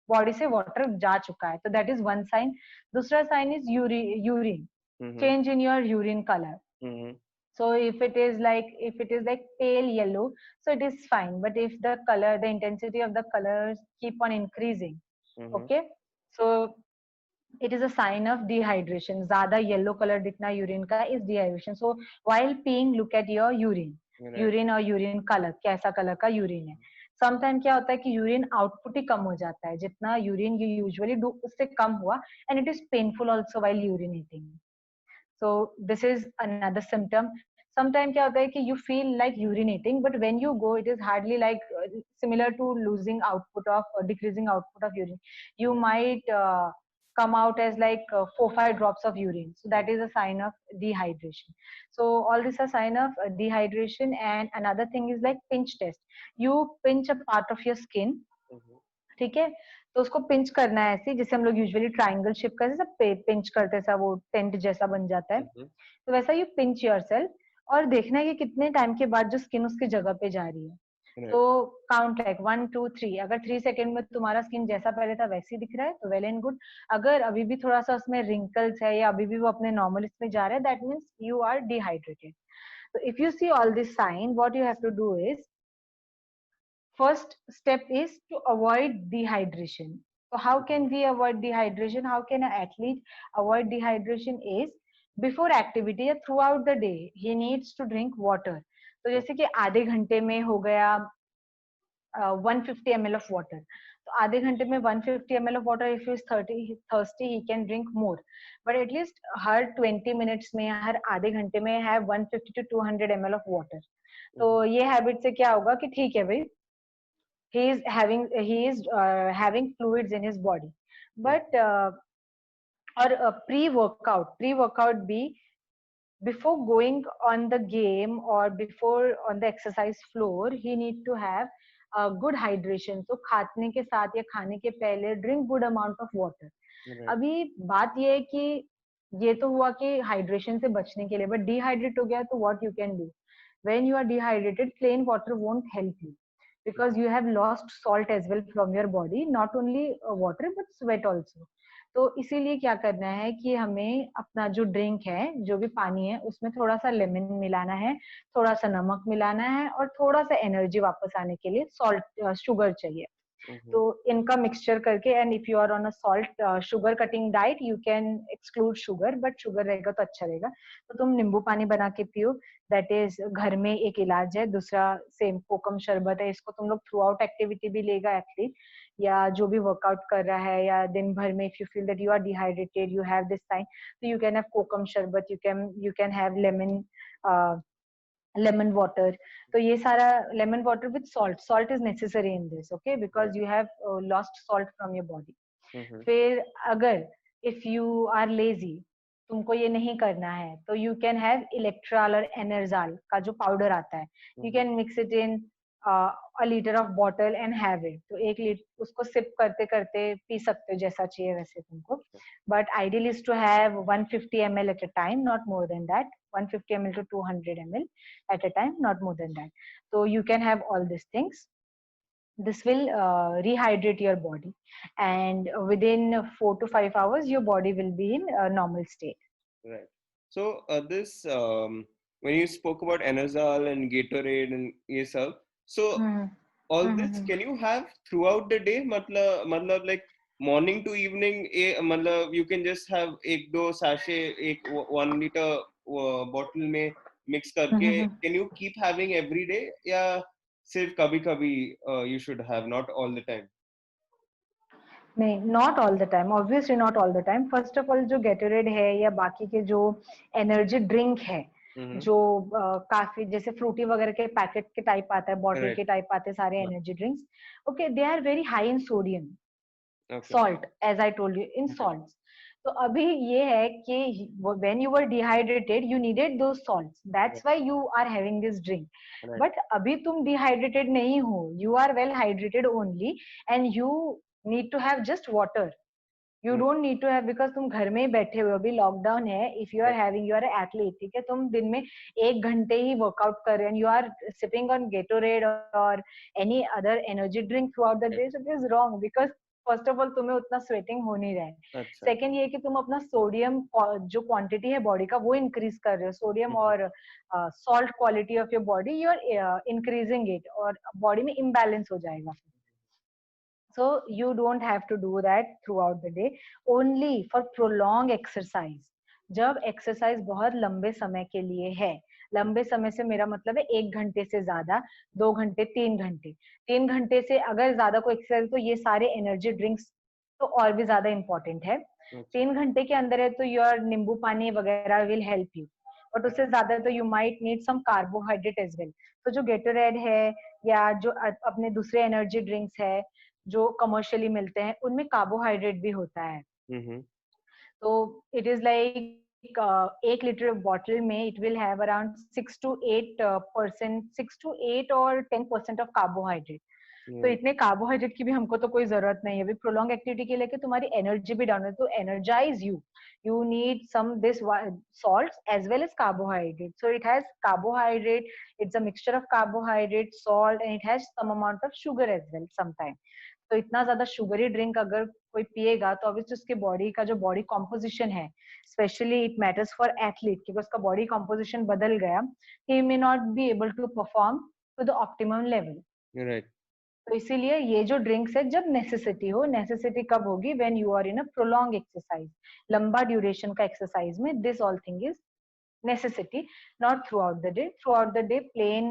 body से water जा चुका है, तो that is one sign. दूसरा sign is urine, mm-hmm, change in your urine color. mm-hmm, So if it is like pale yellow, so it is fine, but if the intensity of the colors keep on increasing, mm-hmm, okay, so it is a sign of dehydration. ज़्यादा yellow color दिखना urine का is dehydration. So while peeing, look at your right urine और urine colour, कैसा colour का urine है. Sometime क्या होता है कि यूरिन आउटपुट ही कम हो जाता है, जितना यूरिन यू यूजुअली डू उससे कम हुआ, and it is painful also while urinating. So this is another symptom. Sometimes क्या होता है कि you feel like urinating, but when you go, it is hardly like similar to losing output of or decreasing output of urine. You right might come out as like 4-5 drops of urine. So that is a sign of dehydration. So all these are sign of dehydration. And another thing is like pinch test. You pinch a part of your skin, mm-hmm, ठीक है, तो उसको pinch करना है ऐसे जैसे हम लोग यूजुअली ट्रायंगल शेप का जैसा पिंच करते हैं, ऐसा वो टेंट जैसा बन जाता है. mm-hmm, तो वैसा यू पिंच योरसेल्फ, और देखना है कि कितने टाइम के बाद जो स्किन उसकी जगह पे जा रही है. right तो काउंट लाइक 1-2-3, अगर 3 सेकेंड में तुम्हारा स्किन जैसा पहले था वैसे ही दिख रहा है तो वेल एंड गुड. अगर अभी भी थोड़ा सा उसमें रिंकल्स है या अभी भी वो अपने नॉर्मल इसमें जा रहा है, that means you are dehydrated. तो if you see all this sign, what you have to do is, first step is to avoid dehydration. So how can we avoid dehydration? How can an athlete avoid dehydration? Is before activity या throughout the day he needs to drink water. तो जैसे कि आधे घंटे में हो गया 150 ml of water. तो आधे घंटे में 150 ml of water. If he is thirsty, he can drink more. But at least her 20 minutes में हर आधे घंटे में have 150 to 200 ml of water. तो ये हैबिट से क्या होगा कि ठीक है भाई, he is having fluids in his body. But or pre-workout भी, before going on the game or before on the exercise floor, he need to have a good hydration. So खाने के साथ या खाने के पहले drink good amount of water. अभी बात ये है कि ये तो हुआ कि हाइड्रेशन से बचने के लिए, बट डिहाइड्रेट हो गया तो what you can do when you are dehydrated? Plain water won't help you because you have lost salt as well from your body, not only water but sweat also. तो इसीलिए क्या करना है कि हमें अपना जो ड्रिंक है, जो भी पानी है, उसमें थोड़ा सा लेमन मिलाना है, थोड़ा सा नमक मिलाना है और थोड़ा सा एनर्जी वापस आने के लिए सॉल्ट शुगर चाहिए. तो इनका मिक्सचर करके, and if you are on a salt sugar cutting diet you can exclude sugar, but sugar रहेगा तो अच्छा रहेगा. तो तुम नींबू पानी बना के पियो, दैट इज घर में एक इलाज है. दूसरा सेम कोकम शरबत है, इसको तुम लोग थ्रू आउट एक्टिविटी भी लेगा एथलीट, या जो भी वर्कआउट कर रहा है या दिन भर में, if you feel that you are dehydrated, you have this time, तो you can have kokum sharbat, you can have lemon water. तो ये सारा lemon water with salt is necessary in this, okay, because you have lost salt from your body. फिर अगर if you are lazy, तुमको ये नहीं करना है, तो you can have electral और enerzal का जो पाउडर आता है, you can mix it in a liter of bottle and have it. तो 1 लीटर उसको सिप करते करते पी सकते हो जैसा चाहिए वैसे तुमको. But ideal is to have 150 ml at a time, not more than that. 150 ml to 200 ml at a time, not more than that. So you can have all these things. This will rehydrate your body, and within 4 to 5 hours your body will be in a normal state. Right. So this when you spoke about Enerzal and Gatorade and ये सब, so all this can you have throughout the day? मतलब like morning to evening, मतलब you can just have एक दो sachet, एक 1 liter bottle में mix करके, can you keep having every day या सिर्फ कभी कभी you should have, not all the time? नहीं, not all the time, obviously not all the time. First of all जो गेटोरेड है या बाकी के जो एनर्जी ड्रिंक है, जो काफी जैसे फ्रूटी वगैरह के पैकेट के टाइप आता है, बॉटल के टाइप आते हैं सारे energy drinks, okay, they are very high in sodium, salt, as I told you, in salt. तो अभी ये है कि when you were dehydrated you needed those salts, that's why you are having this drink. But अभी तुम dehydrated नहीं हो, you are well hydrated only and you need to have just water. You don't need to have, because तुम घर में ही बैठे हुए हो, अभी लॉकडाउन है. If you are having, you are an athlete, ठीक है, तुम दिन में 1 घंटे ही वर्कआउट कर रहे हैं, you are sipping on Gatorade or any other energy drink throughout the day, so it is wrong, because first of all तुम्हें उतना स्वेटिंग हो नहीं रहा है. सेकेंड ये कि तुम अपना सोडियम जो क्वांटिटी है बॉडी का वो इंक्रीज कर रहे हो, सोडियम और salt quality of your body you are increasing it, और बॉडी में इम्बैलेंस हो जाएगा. So you don't have to do that throughout the day, only for prolonged exercise. जब एक्सरसाइज बहुत लंबे समय के लिए है, लंबे समय से मेरा मतलब है 1 घंटे से ज्यादा, 2 घंटे, 3 घंटे, 3 घंटे से अगर ज्यादा कोई एक्सरसाइज, तो ये सारे एनर्जी ड्रिंक्स तो और भी ज्यादा इंपॉर्टेंट है. 3 घंटे के अंदर है तो योर नींबू पानी वगैरह विल हेल्प यू, बट उससे ज्यादा तो you might need some carbohydrate as well. तो जो गेटोरेड है या जो अपने दूसरे एनर्जी ड्रिंक्स है जो कमर्शियली मिलते हैं, उनमें कार्बोहाइड्रेट भी होता है. तो it is like 1 litre bottle में it will have around 6 to 8 और 10% ऑफ कार्बोहाइड्रेट. तो इतने कार्बोहाइड्रेट की भी हमको तो कोई जरूरत नहीं है. अभी प्रोलॉन्ग एक्टिविटी के लेके तुम्हारी एनर्जी भी डाउन है, तो energise you need some this salts as well as carbohydrate. So it has carbohydrate, it's a mixture of carbohydrate, salt, and it has some amount of sugar as well sometimes. तो इतना ज्यादा sugary drink अगर कोई पिएगा तो obviously उसके body का जो बॉडी कॉम्पोजिशन है, specially it matters for athlete, क्योंकि उसका बॉडी कॉम्पोजिशन बदल गया, he may not be able to perform to the optimum level. Right. तो इसीलिए ये जो ड्रिंक्स है जब नेसेसिटी हो, नेसेसिटी कब होगी, when you are in a prolong exercise, लंबा ड्यूरेशन का एक्सरसाइज में this all thing is necessity, not throughout the day. Throughout the day, plain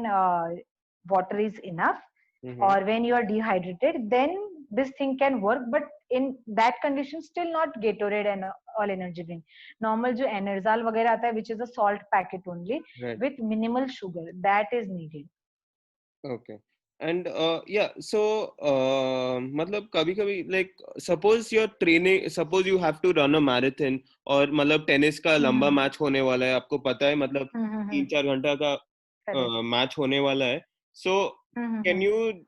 water is enough. Mm-hmm. Or when you are dehydrated, then this thing can work. But in that condition, still not Gatorade and all energy drink. Normal जो Enerzal वगैरह आता है, which is a salt packet only Right. with minimal sugar, that is needed. Okay. And yeah, so मतलब कभी कभी like suppose you're training, suppose you have to run a marathon, और मतलब tennis का लंबा मैच होने वाला है, आपको पता है मतलब 3-4 घंटा का मैच होने वाला है. So can you,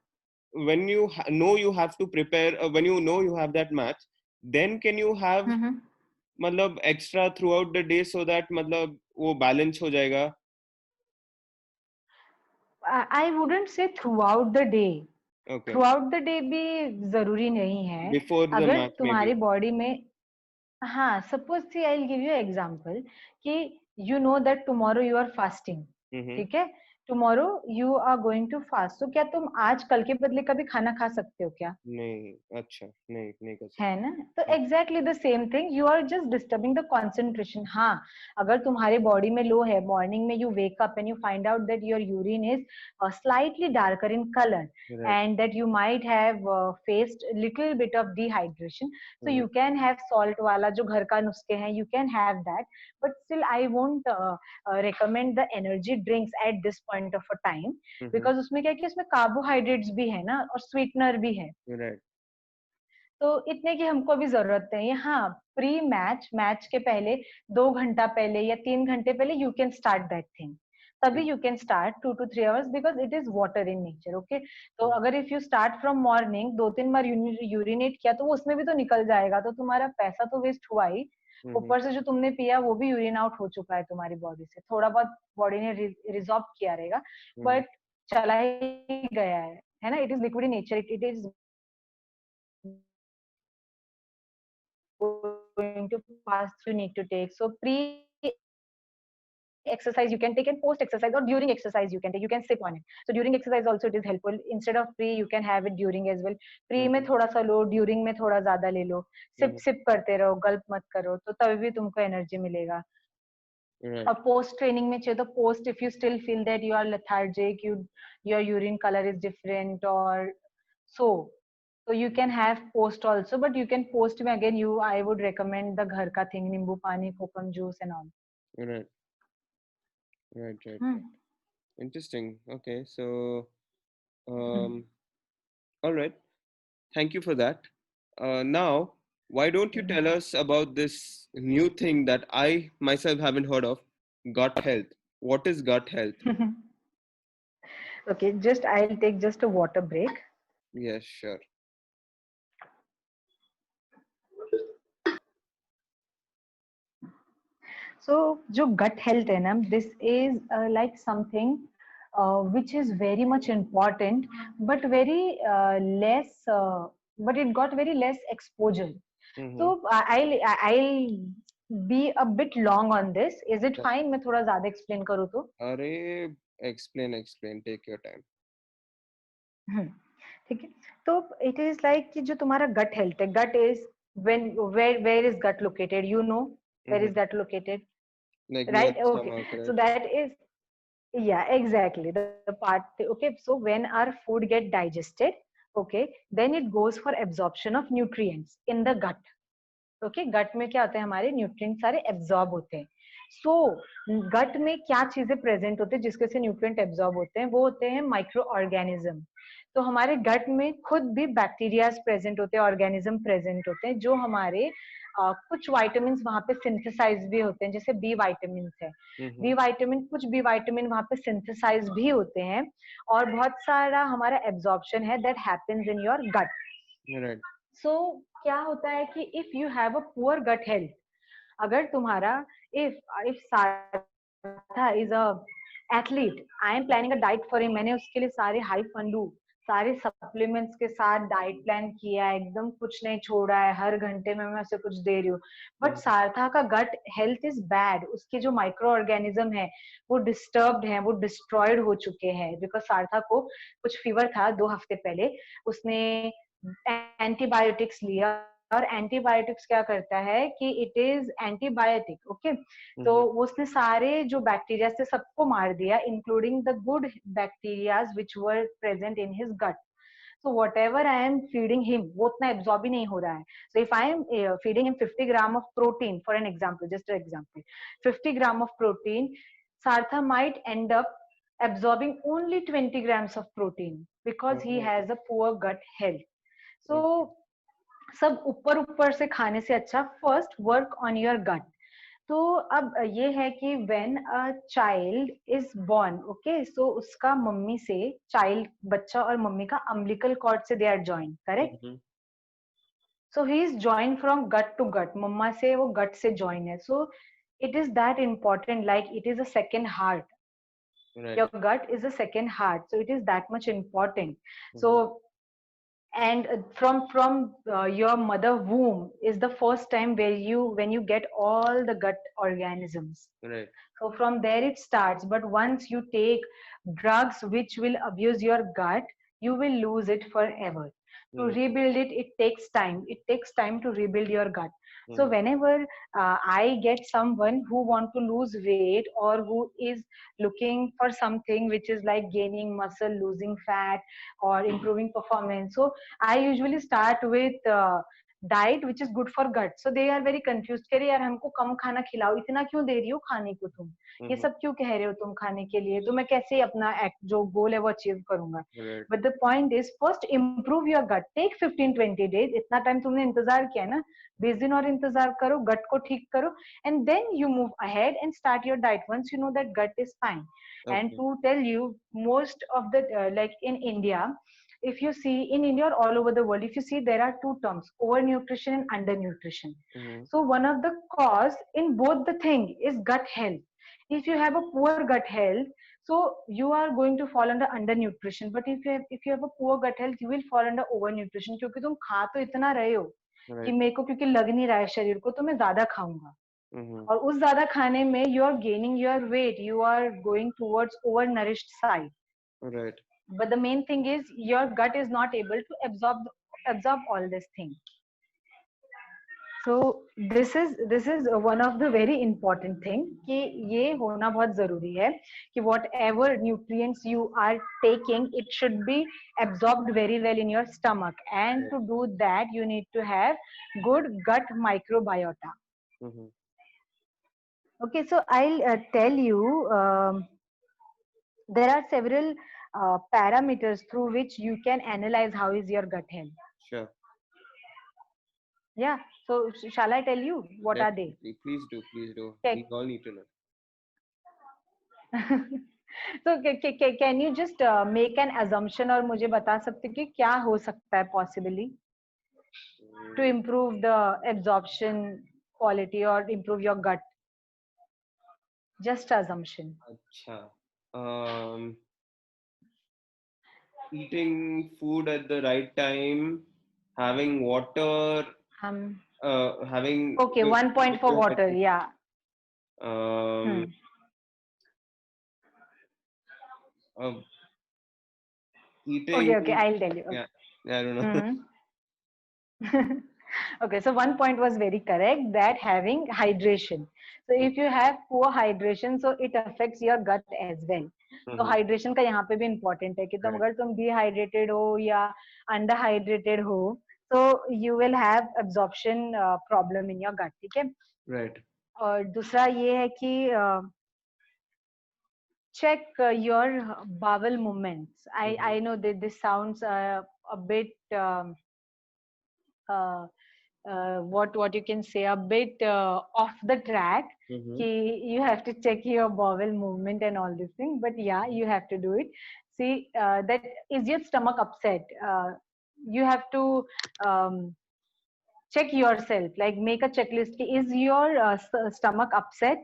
when you know you have to prepare, when you know you have that match, then can you have मतलब extra throughout the day so that मतलब वो balance हो जाएगा? I wouldn't say throughout the day. Okay. Throughout the day भी जरूरी नहीं है. Before the अगर match तुम्हारी maybe. बॉडी में, हाँ, suppose see I'll give you an example कि you know that tomorrow you are fasting, ठीक है, tomorrow you are going to fast, तो क्या तुम आज कल के बदले कभी खाना खा सकते हो क्या? नहीं, अच्छा, नहीं कर सकते, है ना? तो exactly the same thing, you are just disturbing the concentration. हाँ, अगर तुम्हारे बॉडी में लो है, मॉर्निंग में you wake up and you find out that your urine is slightly darker in colour and that you might have faced little bit of dehydration, so you can have salt wala जो घर का नुस्खे हैं, you can have that, but still I won't recommend the energy drinks at this point of a time, because उसमें क्या है कि उसमें carbohydrates भी है ना और sweetener भी है. Right. तो इतने की हमको भी जरूरत नहीं है. हाँ, प्री मैच, मैच के पहले 2 घंटा पहले या 3 घंटे पहले you can start that thing, तभी you can start 2 to 3 hours because it is water in nature. Okay, तो अगर if you start from morning 2-3 बार यूरिनेट किया तो वो उसमें भी तो निकल जाएगा, तो तुम्हारा पैसा तो वेस्ट हुआ ही. ऊपर से जो तुमने पिया वो भी यूरिन आउट हो चुका है तुम्हारी बॉडी से, थोड़ा बहुत बॉडी ने रिजॉर्ब किया रहेगा, बट चला ही गया है ना. It is liquid in nature, it is going to pass through, you need to take. So pre exercise you can take, and post exercise or during exercise you can take, you can sip on it. So during exercise also it is helpful. Instead of pre you can have it during as well. Pre में थोड़ा सा लो, during में थोड़ा ज्यादा ले लो, sip करते रहो, गल्प मत करो, तो तभी भी तुमको एनर्जी मिलेगा. और पोस्ट ट्रेनिंग में चाहिए तो post, if you still feel that you are lethargic, your urine color is different or so you can have post also, but you can post में again I would recommend the घर का thing, नींबू पानी, कोकम juice and all. Right. Interesting. Okay, so all right, thank you for that. Now why don't you tell us about this new thing that I myself haven't heard of, gut health? What is gut health? Okay, I'll take just a water break. Yes, sure. So जो gut health है ना, this is like something which is very much important, but very but it got very less exposure. So I'll be a bit long on this. Is it fine मैं थोड़ा ज़्यादा explain करूँ तो? अरे explain, take your time. ठीक है, तो it is like कि जो तुम्हारा gut health है, gut is where is gut located? You know where is gut located? Like right? Okay, stomach, right? So that is, yeah, exactly the part. Okay, so when our food get digested, okay, then it goes for absorption of nutrients in the gut. Okay, gut में क्या होता है, हमारे nutrient सारे absorb होते हैं. सो गट में क्या चीजें प्रेजेंट होते हैं जिसके से न्यूट्रिएंट एब्जॉर्ब होते हैं, वो होते हैं माइक्रो ऑर्गेनिज्म. तो हमारे गट में खुद भी बैक्टीरियाज प्रेजेंट होते हैं, ऑर्गेनिज्म प्रेजेंट होते हैं, जो हमारे कुछ वाइटामिन वहां पे सिंथेसाइज भी होते हैं, जैसे बी वाइटामिन है. बी वाइटामिन, कुछ बी वाइटामिन वहां पे सिंथेसाइज भी होते हैं, और बहुत सारा हमारा एब्जॉर्प्शन है that happens in your gut. So क्या होता है कि if you have a poor gut health, अगर तुम्हारा if Saratha is a athlete, I am planning a diet for him, मैंने उसके लिए सारे हाई फंडू सारे सप्लीमेंट्स के साथ डाइट प्लान किया है, एकदम कुछ नहीं छोड़ा है, हर घंटे में मैं उसे कुछ दे रही हूँ, बट सारथा का गट हेल्थ इज बैड। उसके जो माइक्रो ऑर्गेनिज्म है वो डिस्टर्ब्ड है, वो डिस्ट्रॉयड हो चुके हैं, बिकॉज सारथा को कुछ फीवर था 2 हफ्ते पहले, उसने एंटीबायोटिक्स लिया, और एंटीबायोटिक्स क्या करता है कि इट इज एंटीबायोटिक, ओके, तो उसने सारे जो बैक्टीरिया से सबको मार दिया, including the good bacterias which were present in his gut. So whatever I am feeding him, वो उतना absorb ही नहीं हो रहा है. So if I am feeding him 50 gram of protein, for an example, just an example, 50 gram of protein, Sartha might end up absorbing only 20 grams of protein because he has a poor gut health. So सब ऊपर ऊपर से खाने से अच्छा first work on your gut. तो अब ये है कि when a child is born, okay, so उसका मम्मी से, चाइल्ड बच्चा और मम्मी का अम्बिलिकल कॉर्ड से they are join, correct? So he is join from gut to gut, mamma से वो गट से जॉइन है। So it is that important, like it is a second heart, your gut is a second heart, so it is that much important. So and from your mother womb is the first time where you when you get all the gut organisms, right? So from there it starts, but once you take drugs which will abuse your gut, you will lose it forever. To rebuild it, it takes time to rebuild your gut. So whenever I get someone who want to lose weight or who is looking for something which is like gaining muscle, losing fat, or improving performance, so I usually start with diet which is good for gut. So they are very confused, कह रहे यार हमको कम खाना खिलाओ, इतना क्यों दे रही हो खाने को तुम, ये सब क्यों कह रहे हो तुम खाने के लिए, तो मैं कैसे अपना जो गोल है वो अचीव करूंगा। But the point is first improve your gut, take 15-20 days, इतना टाइम तुमने इंतजार किया ना, 20 दिन और इंतजार करो, गट को ठीक करो, and then you move ahead and start your diet once you know that gut is fine. And to tell you, most of the like in India, if you see in India or all over the world, if you see, there are two terms, overnutrition and undernutrition. So one of the cause in both the thing is gut health. If you have a poor gut health, so you are going to fall under undernutrition, but if you have a poor gut health, you will fall under overnutrition, क्योंकि तुम खा तो इतना रहे हो कि मेरे को क्योंकि लग नहीं रहा है शरीर को, तो मैं ज्यादा खाऊंगा, और उस ज्यादा खाने में you are gaining your weight, you are going towards overnourished side. Right. But the main thing is your gut is not able to absorb all this thing. So this is one of the very important thing कि ये होना बहुत जरूरी है कि whatever nutrients you are taking, it should be absorbed very well in your stomach, and to do that you need to have good gut microbiota. Okay, so I'll tell you, there are several parameters through which you can analyze how is your gut health. Sure. Yeah. So shall I tell you what Definitely. Are they? Please do. Please do. Okay. We all need to know. So can you just make an assumption और मुझे बता सकते कि क्या हो सकता है possibly to improve the absorption quality or improve your gut? Just assumption. अच्छा. Eating food at the right time, having water, having okay, 1 point for water, yeah. Eating. Okay, I'll tell you. Okay. Yeah, I don't know. Okay, so 1 point was very correct, that having hydration. So if you have poor hydration, so it affects your gut as well. तो hydration का यहाँ पे भी important है कि तुम अगर तुम डिहाइड्रेटेड हो या अंडरहाइड्रेटेड हो, तो you will have absorption problem in your gut, ठीक है? राइट. और दूसरा ये है कि check your bowel movements. I know that this sounds a bit what you can say, a bit off the track. You have to check your bowel movement and all this thing, but yeah, you have to do it. See, that is your stomach upset. You have to check yourself, like make a checklist. Is your stomach upset?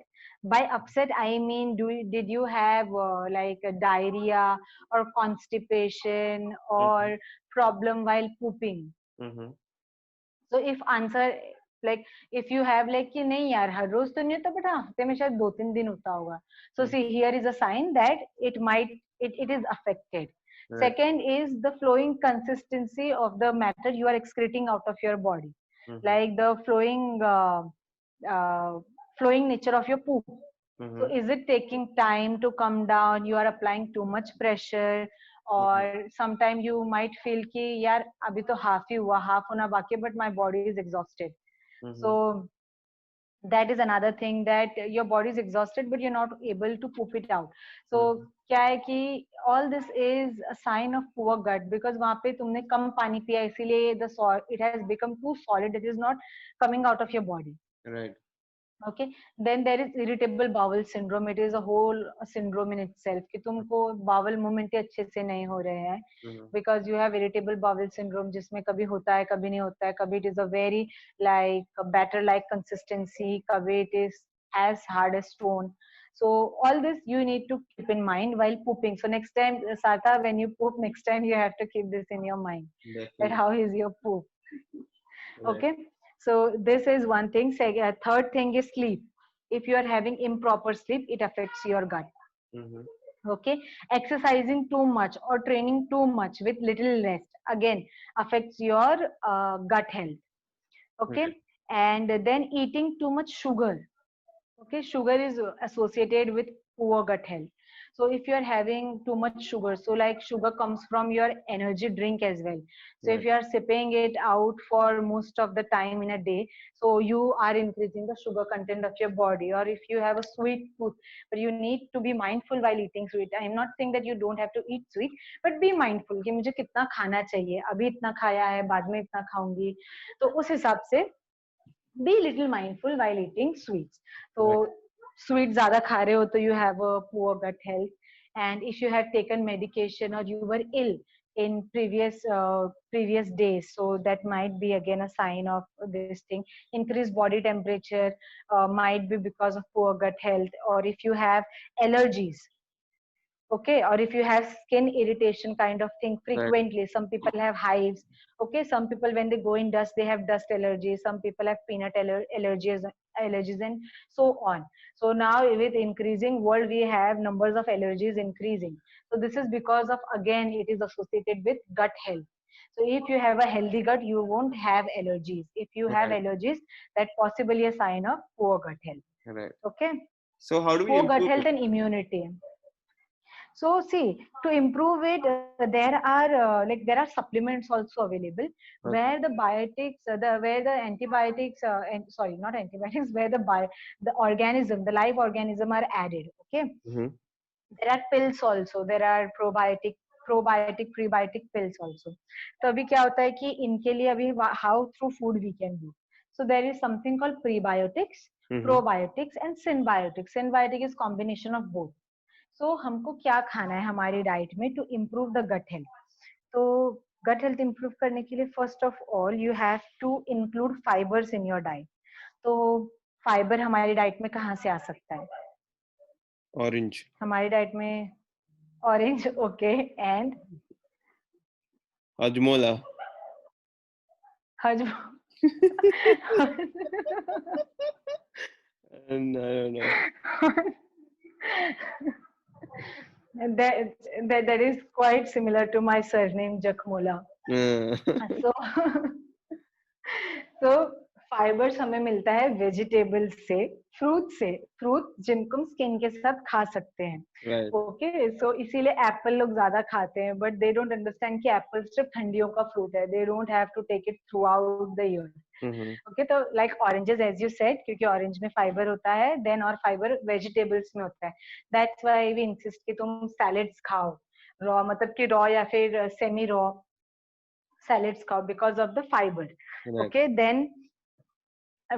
By upset I mean, did you have like a diarrhea or constipation Mhm. or problem while pooping? Mhm. So if answer, like if you have like कि नहीं यार हर रोज तो नहीं होता but हफ्ते में शायद 2-3 दिन होता होगा, so Mhm. see here is a sign that it is affected. Right. Second is the flowing consistency of the matter you are excreting out of your body, Mhm. like the uh, flowing nature of your poop. So Mhm. is it taking time to come down, you are applying too much pressure, Mhm. or sometime you might feel कि यार अभी तो half ही हुआ, half होना बाकी है, but my body is exhausted. Mhm. So that is another thing, that your body is exhausted but you're not able to poop it out. So Mhm. क्या है कि all this is a sign of poor gut, because वहां पे तुमने कम पानी पिया, इसीलिए it has become too solid, it is not coming out of your body. Right. Okay, then there is irritable bowel syndrome. It is a whole syndrome in itself कि तुमको bowel movement ही अच्छे से नहीं हो रहे हैं, Mhm. because you have irritable bowel syndrome जिसमें कभी होता है कभी नहीं होता है, कभी it is a very like batter like consistency, कभी it is as hard as stone. So all this you need to keep in mind while pooping. So next time, Sartha, when you poop next time, you have to keep this in your mind, that Definitely. how is your poop. Right. Okay, so this is one thing. Third thing is sleep. If you are having improper sleep, it affects your gut. Mhm. Okay, exercising too much or training too much with little rest again affects your gut health. Okay, Right. and then eating too much sugar. Okay, sugar is associated with poor gut health. So if you are having too much sugar, so like sugar comes from your energy drink as well. So if Right. you are sipping it out for most of the time in a day, so you are increasing the sugar content of your body. Or if you have a sweet tooth, but you need to be mindful while eating sweet. I am not saying that you don't have to eat sweet, but be mindful कि मुझे कितना खाना चाहिए, अभी इतना खाया है, बाद में इतना खाऊंगी, तो उस हिसाब से be little mindful while eating sweets. So Right. sweets ज़्यादा खा रहे हो तो you have a poor gut health. And if you have taken medication or you were ill in previous days, so that might be again a sign of this thing. Increased body temperature might be because of poor gut health, or if you have allergies, okay, or if you have skin irritation kind of thing Right. frequently. Some people have hives. Okay, some people when they go in dust, they have dust allergies. Some people have peanut allergies and so on. So now with increasing world, we have numbers of allergies increasing. So this is because of, again, it is associated with gut health. So if you have a healthy gut, you won't have allergies. If you have Right. allergies, that possibly a sign of poor gut health. Right. Okay, So how do we poor gut improve health it? and immunity. So see, to improve it, there are supplements also available, Okay. where the biotics, where the antibiotics, and sorry, not antibiotics, where the organism, the live organism are added. Okay, Mhm. there are pills also. There are probiotic prebiotic pills also. तो अभी क्या होता है कि इनके लिए अभी how through food we can do. So there is something called prebiotics, Mhm. probiotics, and synbiotics. Synbiotic is combination of both. So हमको क्या खाना है हमारी डाइट में to improve the gut health. तो गट हेल्थ इम्प्रूव करने के लिए first of all you have to include fibres in your diet. तो फाइबर हमारी डाइट में कहाँ से आ सकता है? Orange. हमारी डाइट में ऑरेंज. Okay, and Hajmola. हज And I don't know. that, that is quite similar to my surname Jakmola. Uh, So तो फाइबर्स हमें मिलता है वेजिटेबल से, फ्रूट से, फ्रूट जिनको हम स्किन के साथ खा सकते हैं. right. ओके, सो इसीलिए एप्पल लोग ज्यादा खाते हैं, बट दे डोंट अंडरस्टैंड कि एप्पल सिर्फ ठंडियों का फ्रूट है. They don't have to take it throughout the year. Mhm. Okay, तो like oranges as you said, क्योंकि ऑरेंज में फाइबर होता है, देन और फाइबर वेजिटेबल्स में होता है. दैट्स व्हाई वी इंसिस्ट कि तुम सैलेड्स खाओ, रॉ मतलब कि रॉ या फिर सेमी रॉ सैलेड्स खाओ because of the fibre. Right. Okay, then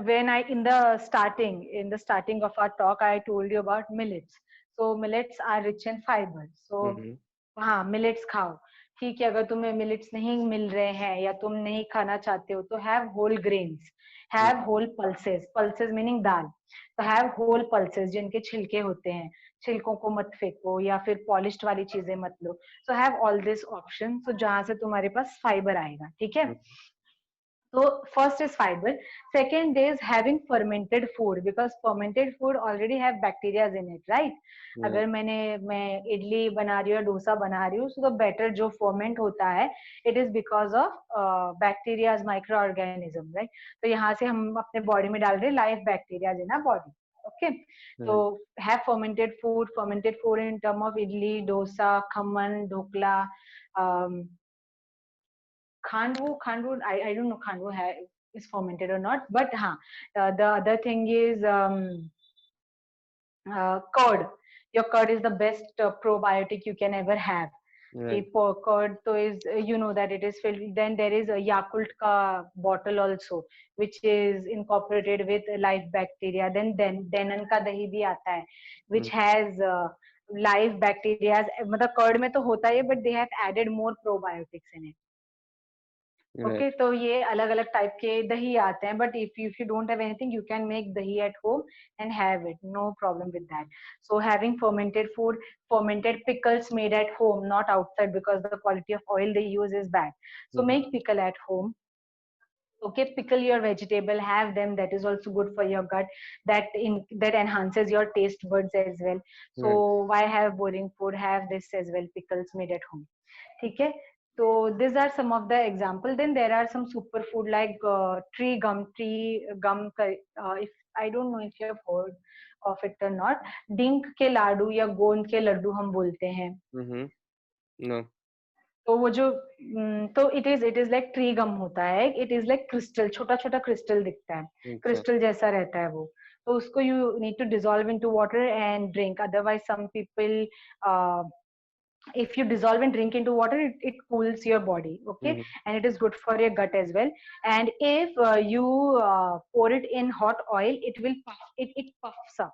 when I in the starting of our talk, I told you about millets. So millets are rich in fiber. So Mhm. हाँ, millets खाओ. ठीक है, अगर तुम्हें millets नहीं मिल रहे हैं या तुम नहीं खाना चाहते हो तो have whole grains, have whole pulses. Pulses meaning dal. तो हैव होल पल्सेस, जिनके छिलके होते हैं, छिलकों को मत फेंको या फिर पॉलिश्ड वाली चीजें मत लो. So have all this option, तो जहां से तुम्हारे पास फाइबर आएगा. ठीक है. So first is fiber. Second is having fermented food, because fermented food already have bacteria in it, right? Right. अगर मैं इडली बना रही हूँ या डोसा बना रही हूँ, so the batter जो ferment होता है, it is because of bacteria, microorganism, right? तो यहाँ से हम अपने body में डाल रहे हैं live bacteria in our body. Okay, so have fermented food in term of idli, dosa, khaman, dhokla, um, khandvu, I don't know is fermented or not, but the other thing is curd. Your curd is the best probiotic you can ever have. Right. Curd so is you know that it is filled. Then there is a Yakult ka bottle also, which is incorporated with live bacteria. Then Denan ka dahi bhi aata hai, which has live bacteria. मतलब curd में तो होता है, but they have added more probiotics in it. Okay, तो ये अलग अलग type के दही आते हैं, but if you don't have anything, you can make dahi at home and have it, no problem with that. So having fermented food, fermented pickles made at home, not outside, because the quality of oil they use is bad. So make pickle at home. Okay, pickle your vegetable, have them, that is also good for your gut, that enhances your taste buds as well. So why have boring food? Have this as well, pickles made at home. ठीक है. So these are some of the example. Then there are some superfood like tree gum. If I don't know if you have heard of it or not. Drink के लाडू या गोंद के लड्डू हम बोलते हैं. No. तो वो जो तो इट इज लाइक ट्री गम होता है. इट इज लाइक क्रिस्टल, छोटा छोटा क्रिस्टल दिखता है, क्रिस्टल जैसा रहता है वो. तो उसको you need to dissolve into water and drink. Otherwise some people, if you dissolve and drink into water, it cools your body. Okay, and it is good for your gut as well. And if you pour it in hot oil, it puffs up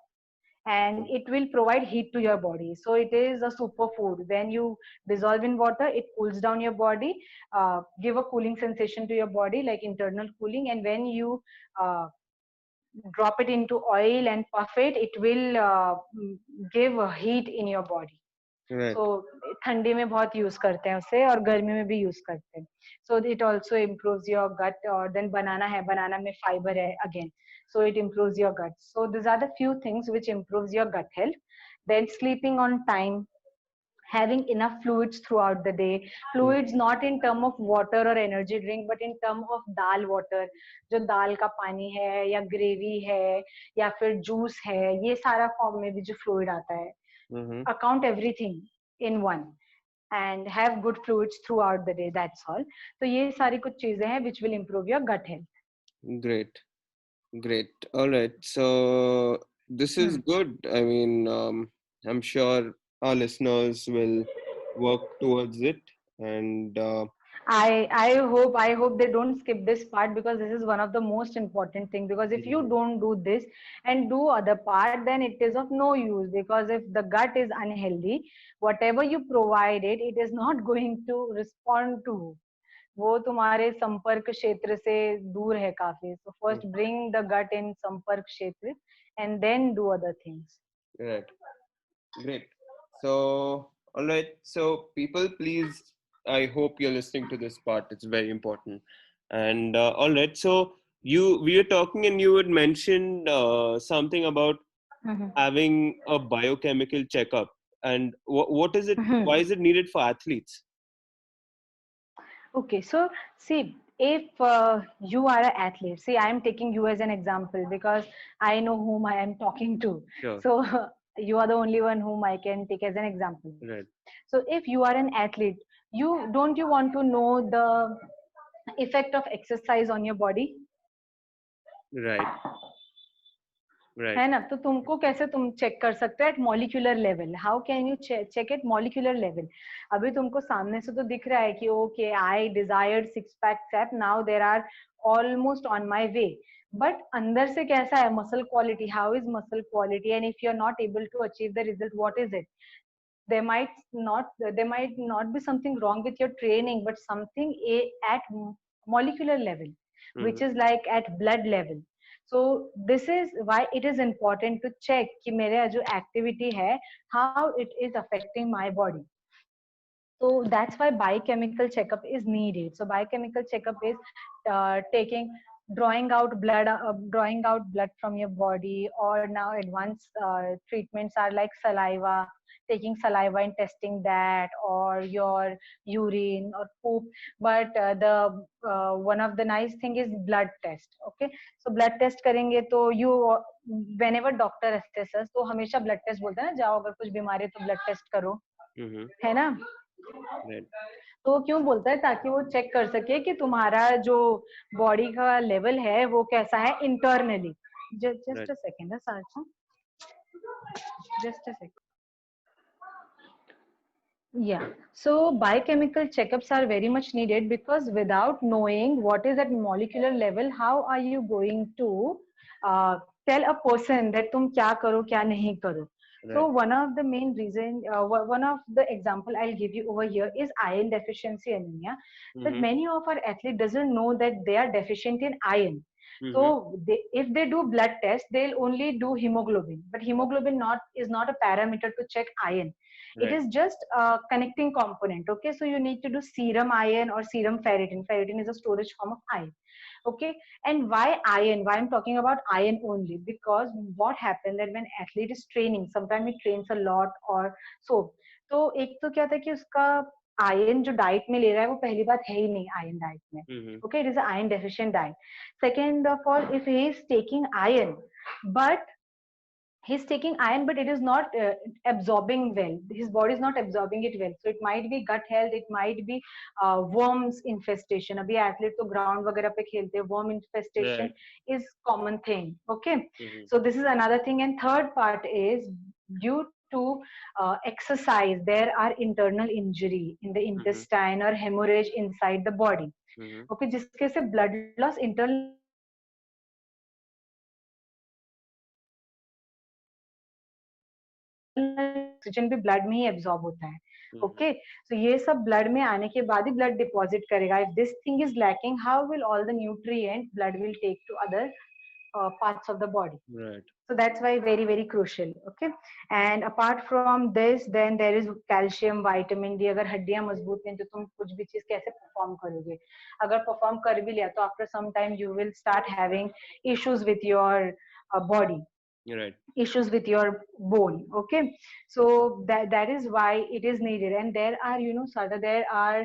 and it will provide heat to your body. So it is a superfood. When you dissolve in water, it cools down your body, give a cooling sensation to your body, like internal cooling. And when you drop it into oil and puff it, it will give a heat in your body. So ठंडी में बहुत use करते हैं उसे, और गर्मी में भी यूज करते हैं. So it also improves your gut. और then banana में fiber है again, so it improves your gut. So these are the few things which improves your gut health. Then sleeping on time, having enough fluids throughout the day. Fluids not in term of water or energy drink, but in term of dal water. जो दाल का पानी है या gravy है या फिर juice है, ये सारा फॉर्म में भी जो फ्लूइड आता है. Account everything in one and have good fluids throughout the day. That's all. So ये सारी कुछ चीजें हैं which will improve your gut health. Great. All right. So this is good. I mean, I'm sure our listeners will work towards it, and I hope they don't skip this part, because this is one of the most important thing. Because if you don't do this and do other part, then it is of no use. Because if the gut is unhealthy, whatever you provide it, it is not going to respond to. वो तुम्हारे संपर्क क्षेत्र से दूर है काफी. So first bring the gut in संपर्क क्षेत्र and then do other things. Right. Great. So all right. So people, please, I hope you're listening to this part. It's very important. And all right. So we were talking, and you had mentioned something about having a biochemical checkup. And what is it? Why is it needed for athletes? Okay, so see, if you are an athlete, see, I am taking you as an example because I know whom I am talking to. Sure. So you are the only one whom I can take as an example. Right. So if you are an athlete, you want to know the effect of exercise on your body? Right. है ना. तो तुमको कैसे तुम check कर सकते हो at molecular level? How can you check at molecular level? अभी तुमको सामने से तो दिख रहा है कि okay, I desired six pack ab, now there are almost on my way. But अंदर से कैसा है muscle quality? How is muscle quality? And if you are not able to achieve the result, what is it? there might not be something wrong with your training, but something at molecular level, which is like at blood level. So this is why it is important to check कि मेरा जो activity है how it is affecting my body. So that's why biochemical checkup is needed. So biochemical checkup is taking drawing out blood from your body, or now advanced treatments are like saliva, taking saliva and testing that, or your urine or poop. But the one of the nice thing is blood test. Okay, so blood test करेंगे तो you whenever doctor assesses तो हमेशा blood test बोलते हैं ना, जाओ अगर कुछ बीमारी है तो blood test करो, है ना. Right. तो क्यों बोलता है, ताकि वो चेक कर सके कि तुम्हारा जो बॉडी का लेवल है वो कैसा है internally. Just a second sir, just a second. Yeah, so biochemical checkups are very much needed, because without knowing what is at molecular level, how are you going to tell a person that तुम क्या करो क्या नहीं करो. Right. So one of the main reason, one of the example I'll give you over here is iron deficiency anemia. That many of our athletes doesn't know that they are deficient in iron. So if they do blood test, they'll only do hemoglobin, but hemoglobin is not a parameter to check iron. Right. It is just a connecting component. Okay, so you need to do serum iron or serum ferritin. Ferritin is a storage form of iron. Okay, and why iron? Why I'm talking about iron only? Because what happens that when athlete is training, sometimes he trains a lot or so. तो एक तो क्या था कि उसका iron जो diet में ले रहा है वो पहली बात है ही नहीं आयरन डाइट में. Okay, it is iron deficient diet. Second of all, if he is taking iron but he's taking iron but it is not absorbing well, his body is not absorbing it well, so it might be gut health, it might be worms infestation. abhi athlete to ground वगैरह पे खेलते हैं, worm infestation right. is common thing. Okay, so this is another thing. And third part is due to exercise there are internal injury in the intestine or hemorrhage inside the body. Okay, जिसके से blood loss, internal oxygen भी blood में ही absorb होता है. Okay, सो ये सब blood में आने के बाद ही ब्लड डिपॉजिट करेगा. If this thing is lacking, how will all the nutrient blood will take to other parts of the body. Right. So that's why very very crucial. Okay, and apart from this, then there is calcium, vitamin D. अगर हड्डियां मजबूत नहीं तो तुम कुछ भी चीज कैसे परफॉर्म करोगे. अगर परफॉर्म कर भी लिया तो after some time you will start having issues with your body. Right. Issues with your bone. Okay, so that is why it is needed. And there are, Sada, there are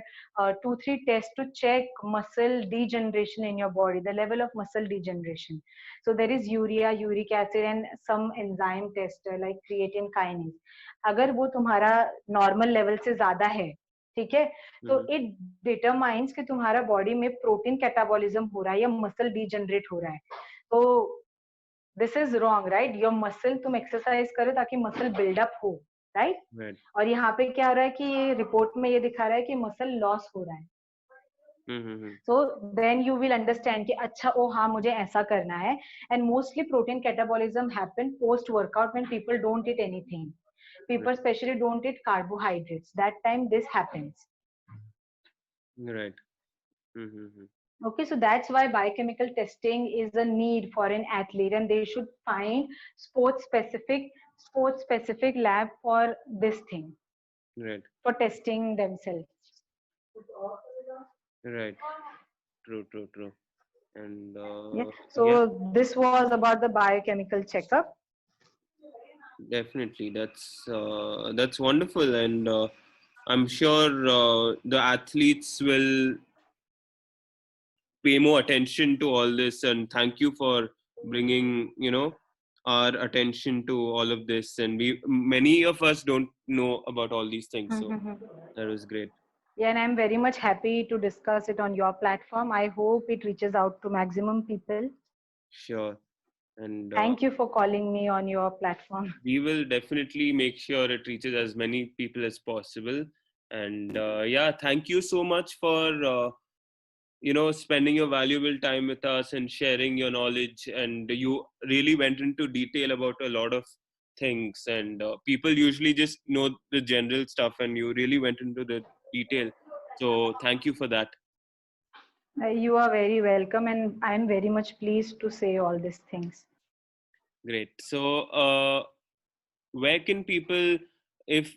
2-3 tests to check muscle degeneration in your body, the level of muscle degeneration. So there is urea, uric acid, and some enzyme test like creatine kinase. अगर वो तुम्हारा normal level से ज्यादा है, ठीक है, तो it determines कि तुम्हारा बॉडी में प्रोटीन कैटाबॉलिज्म हो रहा है या मसल डीजनरेट हो रहा है. तो this is wrong, right. Your muscle तुम एक्सरसाइज करो ताकि मसल बिल्डअप हो, राइट. और यहाँ पे क्या हो रहा है कि ये रिपोर्ट में ये दिखा रहा है कि मसल लॉस हो रहा है. So then you will understand कि अच्छा ओ हाँ मुझे ऐसा करना है. And mostly protein catabolism happen post workout when people don't eat anything. People specially don't eat carbohydrates. That time this happens. Right. Okay, so that's why biochemical testing is a need for an athlete, and they should find sports specific lab for this thing. Right. For testing themselves. Right. True. And yeah. So this was about the biochemical checkup. Definitely, that's wonderful, and I'm sure the athletes will pay more attention to all this. And thank you for bringing our attention to all of this. And many of us don't know about all these things, so that was great. Yeah, and I'm very much happy to discuss it on your platform. I hope it reaches out to maximum people. Sure. And thank you for calling me on your platform. We will definitely make sure it reaches as many people as possible. And yeah, thank you so much for spending your valuable time with us and sharing your knowledge. And you really went into detail about a lot of things, and people usually just know the general stuff, and you really went into the detail. So thank you for that. You are very welcome, and I'm very much pleased to say all these things. Great. So, where can people, if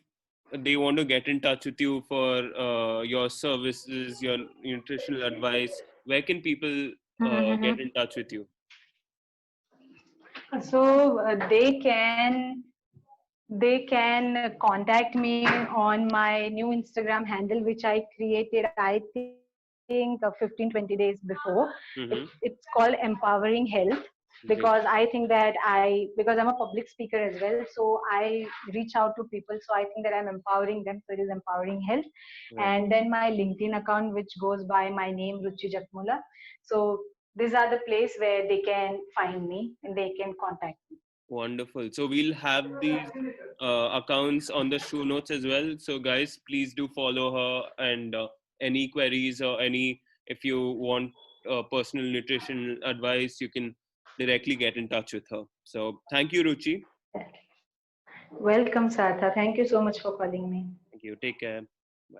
they want to get in touch with you for your services, your nutritional advice, where can people get in touch with you? So they can contact me on my new Instagram handle, which I created, I think 15, 20 days before. It's Mm-hmm. called Empowering Health, because Great. I think that because I'm a public speaker as well, so I reach out to people. So I think that I'm empowering them. So it is Empowering Health. Right. And then my LinkedIn account, which goes by my name, Ruchi Jakmula. So these are the place where they can find me and they can contact me. Wonderful. So we'll have these accounts on the show notes as well. So guys, please do follow her, and any queries or any, if you want personal nutrition advice, you can directly get in touch with her. So thank you, Ruchi. Welcome, Sartha. Thank you so much for calling me. Thank you. Take care. Bye.